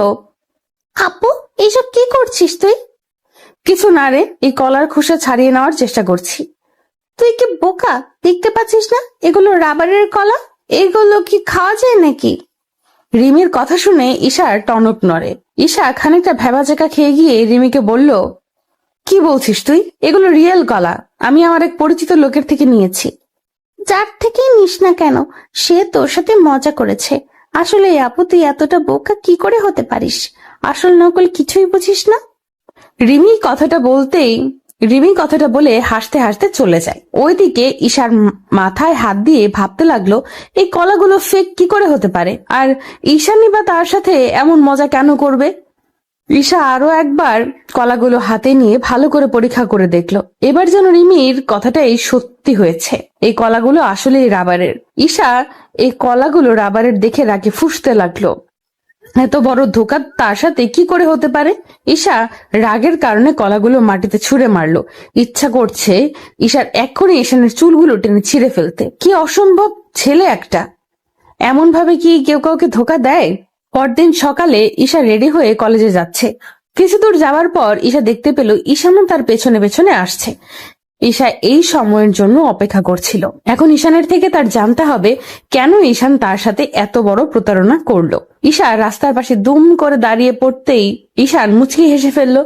আপু এইসব কি করছিস তুই? কিছু না রে, এই কলার খোসা ছাড়িয়ে নেওয়ার চেষ্টা করছি। তুই কি বোকা, দেখতে পাচ্ছিস না এগুলো রাবারের কলা? এগুলো কি খাওয়া যায় নাকি? রিমির কথা শুনে ঈশার টনক নড়ে। ঈশা খানিকটা ভ্যাবাচাকা খেয়ে গিয়ে রিমিকে বলল, কি বলছিস তুই? এগুলো রিয়েল কলা, আমি আমার এক পরিচিত লোকের থেকে নিয়েছি। যার থেকে নিস না কেন, সে তোর সাথে মজা করেছে। আসলে আপু তুই এতটা বোকা কি করে হতে পারিস? আসল নকল কিছুই বুঝিস না। রিমি কথাটা বলতেই রিমি কথাটা বলে হাসতে হাসতে চলে যায়। ওইদিকে ঈশার মাথায় হাত দিয়ে ভাবতে লাগলো এই কলাগুলো ফেক কি করে হতে পারে, আর ঈশানী বা তার সাথে এমন মজা কেন করবে। ঈশা আরো একবার কলাগুলো হাতে নিয়ে ভালো করে পরীক্ষা করে দেখলো। এবার যেন রিমির কথাটাই সত্যি হয়েছে, এই কলাগুলো আসলেই রাবারের। ঈশা এই কলাগুলো রাবারের দেখে রাগে ফুঁসতে লাগলো। এত বড় ধোঁকা তার সাথে কি করে হতে পারে। ঈশা রাগের কারণে কলাগুলো মাটিতে ছুঁড়ে মারলো। ইচ্ছা করছে ঈশার এক্ষুনি ঈশানের চুলগুলো টেনে ছিঁড়ে ফেলতে। কি অসম্ভব ছেলে একটা, এমন ভাবে কি কেউ কাউকে ধোঁকা দেয়। পরদিন সকালে ঈশা রেডি হয়ে কলেজে যাচ্ছে। কিছু দূর যাওয়ার পর ঈশা দেখতে পেল ঈশানও তার পেছনে পেছনে আসছে। ঈশা এই সময়ের জন্য অপেক্ষা করছিল। এখন ঈশানের থেকে তার জানতে হবে কেন ঈশান তার সাথে এত বড় প্রতারণা করলো। ঈশা রাস্তার পাশে দুম করে দাঁড়িয়ে পড়তেই ঈশান মুচকি হেসে ফেললো।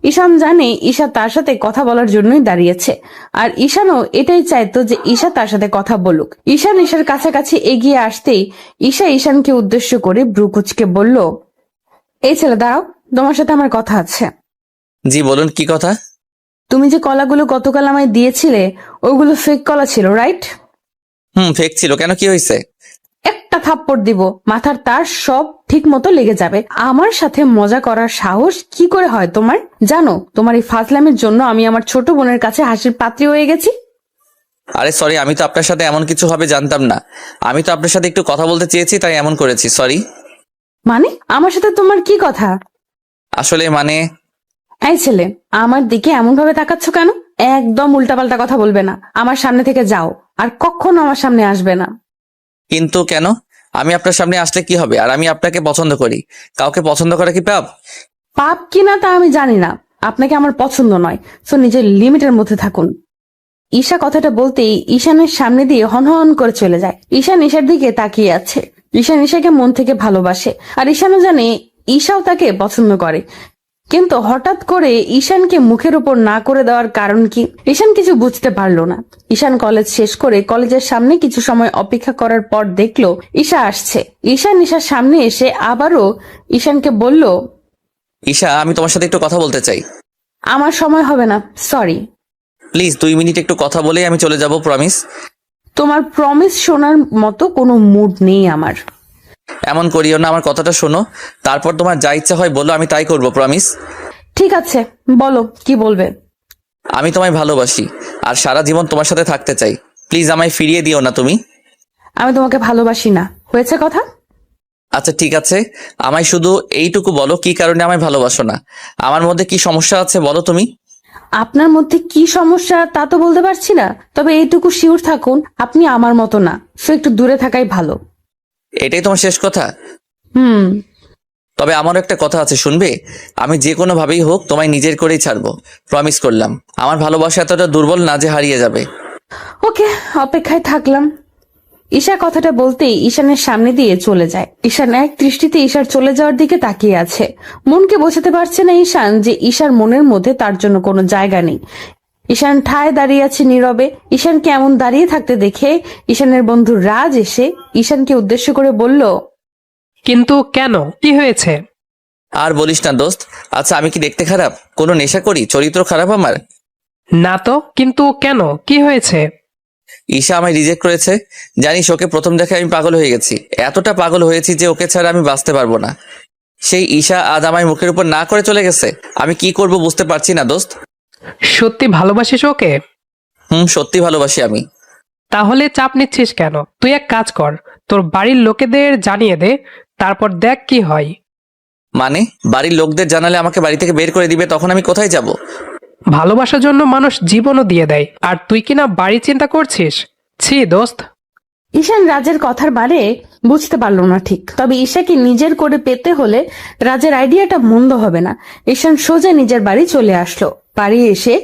ঈশান জানে ঈশা তার সাথে কথা বলার জন্যই দাঁড়িয়েছে, আর ঈশানও এটাই চাইতো যে ঈশা তার সাথে কথা বলুক। ঈশান ঈশার কাছাকাছি এগিয়ে আসতেই ঈশা ঈশানকে উদ্দেশ্য করে ভ্রু কুঁচকে বলল, এই ছেলে দাঁড়াও, তোমার সাথে আমার কথা আছে। জি বলুন, কি কথা? তুমি যে কলাগুলো গতকাল আমায় দিয়েছিলে ওগুলো ফেক কলা ছিল, রাইট? ফেক ছিল কেন, কি হয়েছে? একটা থাপ্পড় দিব, মাথার তার সব ঠিক মতো লেগে যাবে। আমার সাথে মজা করার সাহস কি করে হয় তোমার? জানো তোমার এই ফাজলামের জন্য আমি আমার ছোট বোনের কাছে হাসির পাত্রী হয়ে গেছি। আরে সরি, আমি তো আপনার সাথে এমন কিছু হবে জানতাম না। আমি তো আপনার সাথে একটু কথা বলতে চেয়েছি, তাই এমন করেছি, সরি। মানে আমার সাথে তোমার কি কথা? আসলে মানে এই ছেলে, আমার দিকে এমন ভাবে তাকাচ্ছ কেন? একদম উল্টাপাল্টা কথা বলবে না। আমার সামনে থেকে যাও, আর কখনো আমার সামনে আসবে না। কিন্তু কেন? আমি আপনার সামনে আসলে কি হবে? আর আমি আপনাকে পছন্দ করি। কাউকে পছন্দ করা কি পাপ? পাপ কিনা তা আমি জানি না, আপনাকে আমার পছন্দ নয়, সো নিজের লিমিটের মধ্যে থাকুন। ঈশা কথাটা বলতেই ঈশানের সামনে দিয়ে হনহন করে চলে যায়। ঈশান ঈশার দিকে তাকিয়ে আছে। ঈশান ঈশাকে মন থেকে ভালোবাসে, আর ঈশানও জানে ঈশাও তাকে পছন্দ করে। কিন্তু হঠাৎ করে ঈশানকে মুখের উপর না করে দেওয়ার কারণ কি? ঈশান কিছু বুঝতে পারলো না। ঈশান কলেজ শেষ করে কলেজের সামনে কিছু সময় অপেক্ষা করার পর দেখলো ঈশা আসছে। ঈশান ঈশার সামনে এসে আবারও ঈশানকে বলল, ঈশা, আমি তোমার সাথে একটু কথা বলতে চাই। আমার সময় হবে না, সরি। প্লিজ 2 মিনিট একটু কথা বলেই আমি চলে যাব, প্রমিস। তোমার প্রমিস শোনার মতো কোনো মুড নেই আমার। এমন করিও না, আমার কথাটা শোনো, তারপর তোমার যা ইচ্ছা হয় বলো, আমি তাই করব, প্রমিস। ঠিক আছে, বলো কি বলবে। আমি তোমায় ভালোবাসি আর সারা জীবন তোমার সাথে থাকতে চাই। প্লিজ আমায় ফিরিয়ে দিও না তুমি। আমি তোমাকে ভালোবাসি না, হয়েছে কথা। আচ্ছা ঠিক আছে, আমায় শুধু এইটুকু বলো, কি কারণে আমায় ভালোবাসো না? আমার মধ্যে কি সমস্যা আছে বলো তুমি। আপনার মধ্যে কি সমস্যা তা তো বলতে পারছি না, তবে এইটুকু শিওর থাকুন আপনি আমার মতো না, সো একটু দূরে থাকাই ভালো। এটাই তোমার শেষ কথা? হুম। তবে আমারও একটা কথা আছে, শুনবে? আমি যে কোনো ভাবেই হোক তোমায় নিজের করেই ছাড়বো, প্রমিস করলাম। আমার ভালোবাসা এতটা দুর্বল না যে হারিয়ে যাবে। ওকে, অপেক্ষায় থাকলাম। ঈশা কথাটা বলতেই ঈশানের সামনে দিয়ে চলে যায়। ঈশান এক দৃষ্টিতে ঈশার চলে যাওয়ার দিকে তাকিয়ে আছে। মনকে বোঝাতে পারছে না ঈশান যে ঈশার মনের মধ্যে তার জন্য কোনো জায়গা নেই। ঈশান ঠায় দাঁড়িয়ে আছে নীরবে। ঈশানকে এমন দাঁড়িয়ে থাকতে দেখে ঈশানের বন্ধু রাজ এসে ঈশানকে উদ্দেশ্য করে বলল, কিন্তু কেন, কি হয়েছে? আর বলিস না দোস্ত। আচ্ছা আমি কি দেখতে খারাপ? কোনো নেশা করি? চরিত্র খারাপ আমার? না তো, কিন্তু কেন, কি হয়েছে? ঈশা আমায় রিজেক্ট করেছে। জানিস, ওকে প্রথম দেখে আমি পাগল হয়ে গেছি। এতটা পাগল হয়েছি যে ওকে ছাড়া আমি বাঁচতে পারবো না। সেই ঈশা আজ আমায় মুখের উপর না করে চলে গেছে। আমি কি করব বুঝতে পারছি না দোস্ত। সত্যি ভালোবাসিস ওকে? সত্যি ভালোবাসি আমি। তাহলে চাপ নিচ্ছিস কেন? তুই এক কাজ কর, তোর বাড়ির লোকেদের জানিয়ে দে, তারপর দেখ কি হয়। মানে বাড়ির লোকদের জানালে আমাকে বাড়ি থেকে বের করে দিবে, তখন আমি কোথায় যাব? ভালোবাসার জন্য মানুষ জীবনও দিয়ে দেয়, আর তুই কিনা বাড়ি চিন্তা করছিস? ছি দোস্ত। ঈশান রাজের কথার মানে বুঝতে পারলো না ঠিক, তবে ঈশাকে নিজের করে পেতে হলে রাজের আইডিয়াটা মন্দ হবে না। ঈশান সোজা নিজের বাড়ি চলে আসলো। বাড়ি এসে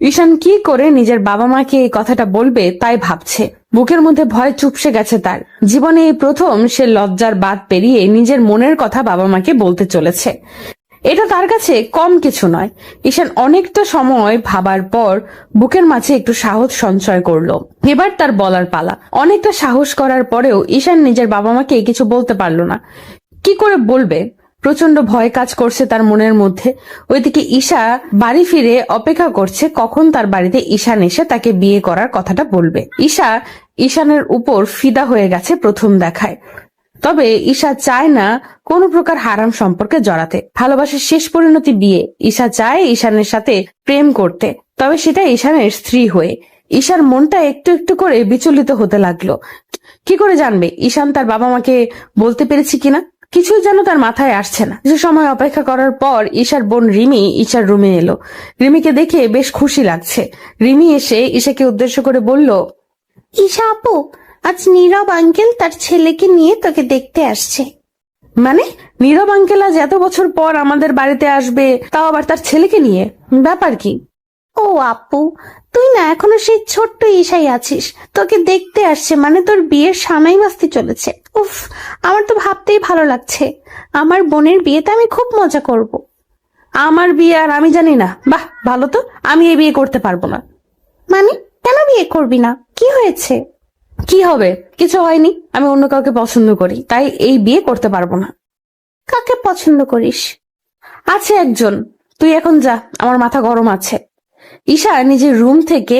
ঈশান কি করে নিজের বাবা মাকে এই কথাটা বলবে তাই ভাবছে। বুকের মধ্যে ভয় চুপসে গেছে তার। জীবনে এই প্রথম সে লজ্জার বাঁধ পেরিয়ে নিজের মনের কথা বাবা মাকে বলতে চলেছে। এটা তার কাছে কম কিছু নয়। ঈশান অনেকটা সময় ভাবার পর বুকের মাঝে একটু সাহস সঞ্চয় করলো। এবার তার বলার পালা। অনেকটা সাহস করার পরেও ঈশান নিজের বাবা মাকে কিছু বলতে পারলো না। কি করে বলবে? প্রচন্ড ভয় কাজ করছে তার মনের মধ্যে। ওইদিকে ঈশা বাড়ি ফিরে অপেক্ষা করছে কখন তার বাড়িতে ঈশান এসে তাকে বিয়ে করার কথাটা বলবে। ঈশানের উপর ফিদা হয়ে গেছে প্রথম দেখায়। তবে ঈশা চায় না কোনো প্রকার হারাম সম্পর্কে জড়াতে। ভালোবাসার শেষ পরিণতি বিয়ে। ঈশা চায় ঈশানের সাথে প্রেম করতে, তবে সেটা ঈশানের স্ত্রী হয়ে। ঈশার মনটা একটু একটু করে বিচলিত হতে লাগলো। কি করে জানবে ঈশান তার বাবা মাকে বলতে পেরেছে কিনা? কিছুই যেন তার মাথায় আসছে না। কিছু সময় অপেক্ষা করার পর ঈশার বোন রিমি ঈশার রুমে এলো। রিমিকে দেখে বেশ খুশি লাগছে। রিমি এসে ঈশাকে উদ্দেশ্য করে বলল, ঈশা আপু, আজ নীরব আঙ্কেল তার ছেলেকে নিয়ে তোকে দেখতে আসছে। মানে নীরব আঙ্কেল আজ এত বছর পর আমাদের বাড়িতে আসবে, তাও আবার তার ছেলেকে নিয়ে? ব্যাপার কি? ও আপু, তুই না এখনো সেই ছোট্ট ঈশাই আছিস। তোকে দেখতে আসছে মানে তোর বিয়ের সানাই বাজতে চলেছে। উফ, আমার তো ভাবতেই ভালো লাগছে। আমার বোনের বিয়েতে আমি খুব মজা করব। আমার বিয়ে আর আমি জানি না? বাহ, ভালো তো। আমি এই বিয়ে করতে পারবো না। মানে কেন বিয়ে করবি না? কি হয়েছে? কি হবে? কিছু হয়নি। আমি অন্য কাউকে পছন্দ করি, তাই এই বিয়ে করতে পারবো না। কাকে পছন্দ করিস? আছে একজন। তুই এখন যা, আমার মাথা গরম আছে। ঈশা নিজের রুম থেকে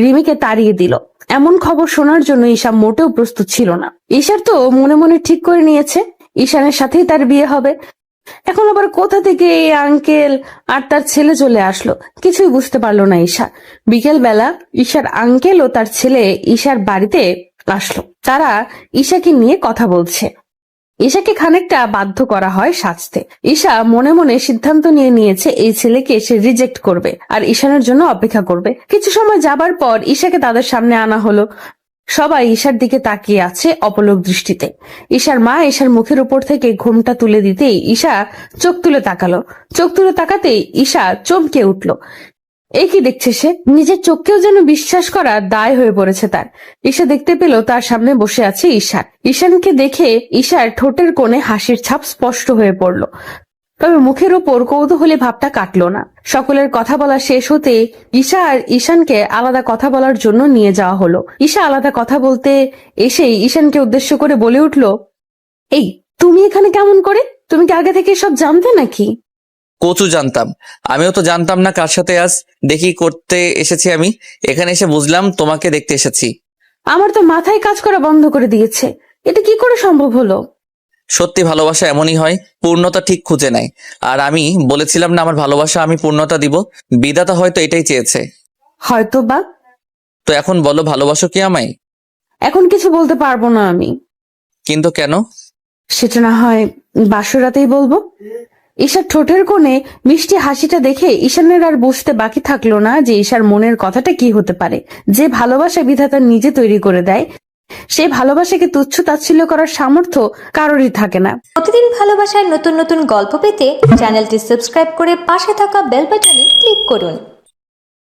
রিমিকে তাড়িয়ে দিল। এমন খবর শোনার জন্য ঈশা মোটেও প্রস্তুত ছিল না। ঈশার তো মনে মনে ঠিক করে নিয়েছে ঈশানের সাথেই তার বিয়ে হবে। এখন আবার কোথা থেকে এই আঙ্কেল আর তার ছেলে চলে আসলো, কিছুই বুঝতে পারলো না ঈশা। বিকেল বেলা ঈশার আঙ্কেল ও তার ছেলে ঈশার বাড়িতে আসলো। তারা ঈশাকে নিয়ে কথা বলছে। ঈশাকে খানিকটা বাধ্য করা হয় সাজতে। ঈশা মনে মনে সিদ্ধান্ত নিয়ে নিয়েছে এই ছেলেকে সে রিজেক্ট করবে আর ঈশানের জন্য অপেক্ষা করবে। কিছু সময় যাবার পর ঈশাকে তাদের সামনে আনা হলো। সবাই ঈশার দিকে তাকিয়ে আছে অপলক দৃষ্টিতে। ঈশার মা ঈশার মুখের উপর থেকে ঘোমটা তুলে দিতেই ঈশা চোখ তুলে তাকালো। চোখ তুলে তাকাতেই ঈশা চমকে উঠল। এই কি দেখছে সে? নিজের চোখকেও যেন বিশ্বাস করা দায় হয়ে পড়েছে তার। ঈশা দেখতে পেল তার সামনে বসে আছে ঈশান। ঈশানকে দেখে ঈশার ঠোঁটের কোণে হাসির ছাপ স্পষ্ট হয়ে পড়ল, তবে মুখের ওপর কৌতূহলী ভাবটা কাটলো না। সকলের কথা বলা শেষ হতে ঈশা আর ঈশানকে আলাদা কথা বলার জন্য নিয়ে যাওয়া হলো। ঈশা আলাদা কথা বলতে এসেই ঈশানকে উদ্দেশ্য করে বলে উঠল, এই তুমি এখানে কেমন করে? তুমি কি আগে থেকে সব জানতে নাকি? কচু জানতাম। আমিও তো জানতাম না কার সাথে আজ দেখি করতে এসেছি। আমি এখানে এসে বুঝলাম তোমাকে দেখতে এসেছি। আমার তো মাথায় কাজ করা বন্ধ করে দিয়েছে। এটা কি করে সম্ভব হলো? সত্যি ভালোবাসা এমনই হয়, পূর্ণতা ঠিক খুঁজে নেয়। আর আমি বলেছিলাম না আমার ভালোবাসা আমি পূর্ণতা দিব। বিধাতা হয়তো এটাই চেয়েছে। হয়তো বা। তো এখন বলো, ভালোবাসো কি আমায়? এখন কিছু বলতে পারবো না আমি। কিন্তু কেন? সেটা না হয় বাসরাতেই বলবো। ঈশার ঠোঁটের কোণে মিষ্টি হাসিটা দেখে ঈশানের আর বুঝতে বাকি থাকলো না যে ঈশার মনের কথাটা কি হতে পারে। যে ভালোবাসা বিধাতা নিজে তৈরি করে দেয়, সেই ভালোবাসাকে তুচ্ছ তাচ্ছিল্য করার সামর্থ্য কারোরই থাকে না। প্রতিদিন ভালোবাসার নতুন নতুন গল্প পেতে চ্যানেলটি সাবস্ক্রাইব করে পাশে থাকা বেল বাটনে ক্লিক করুন।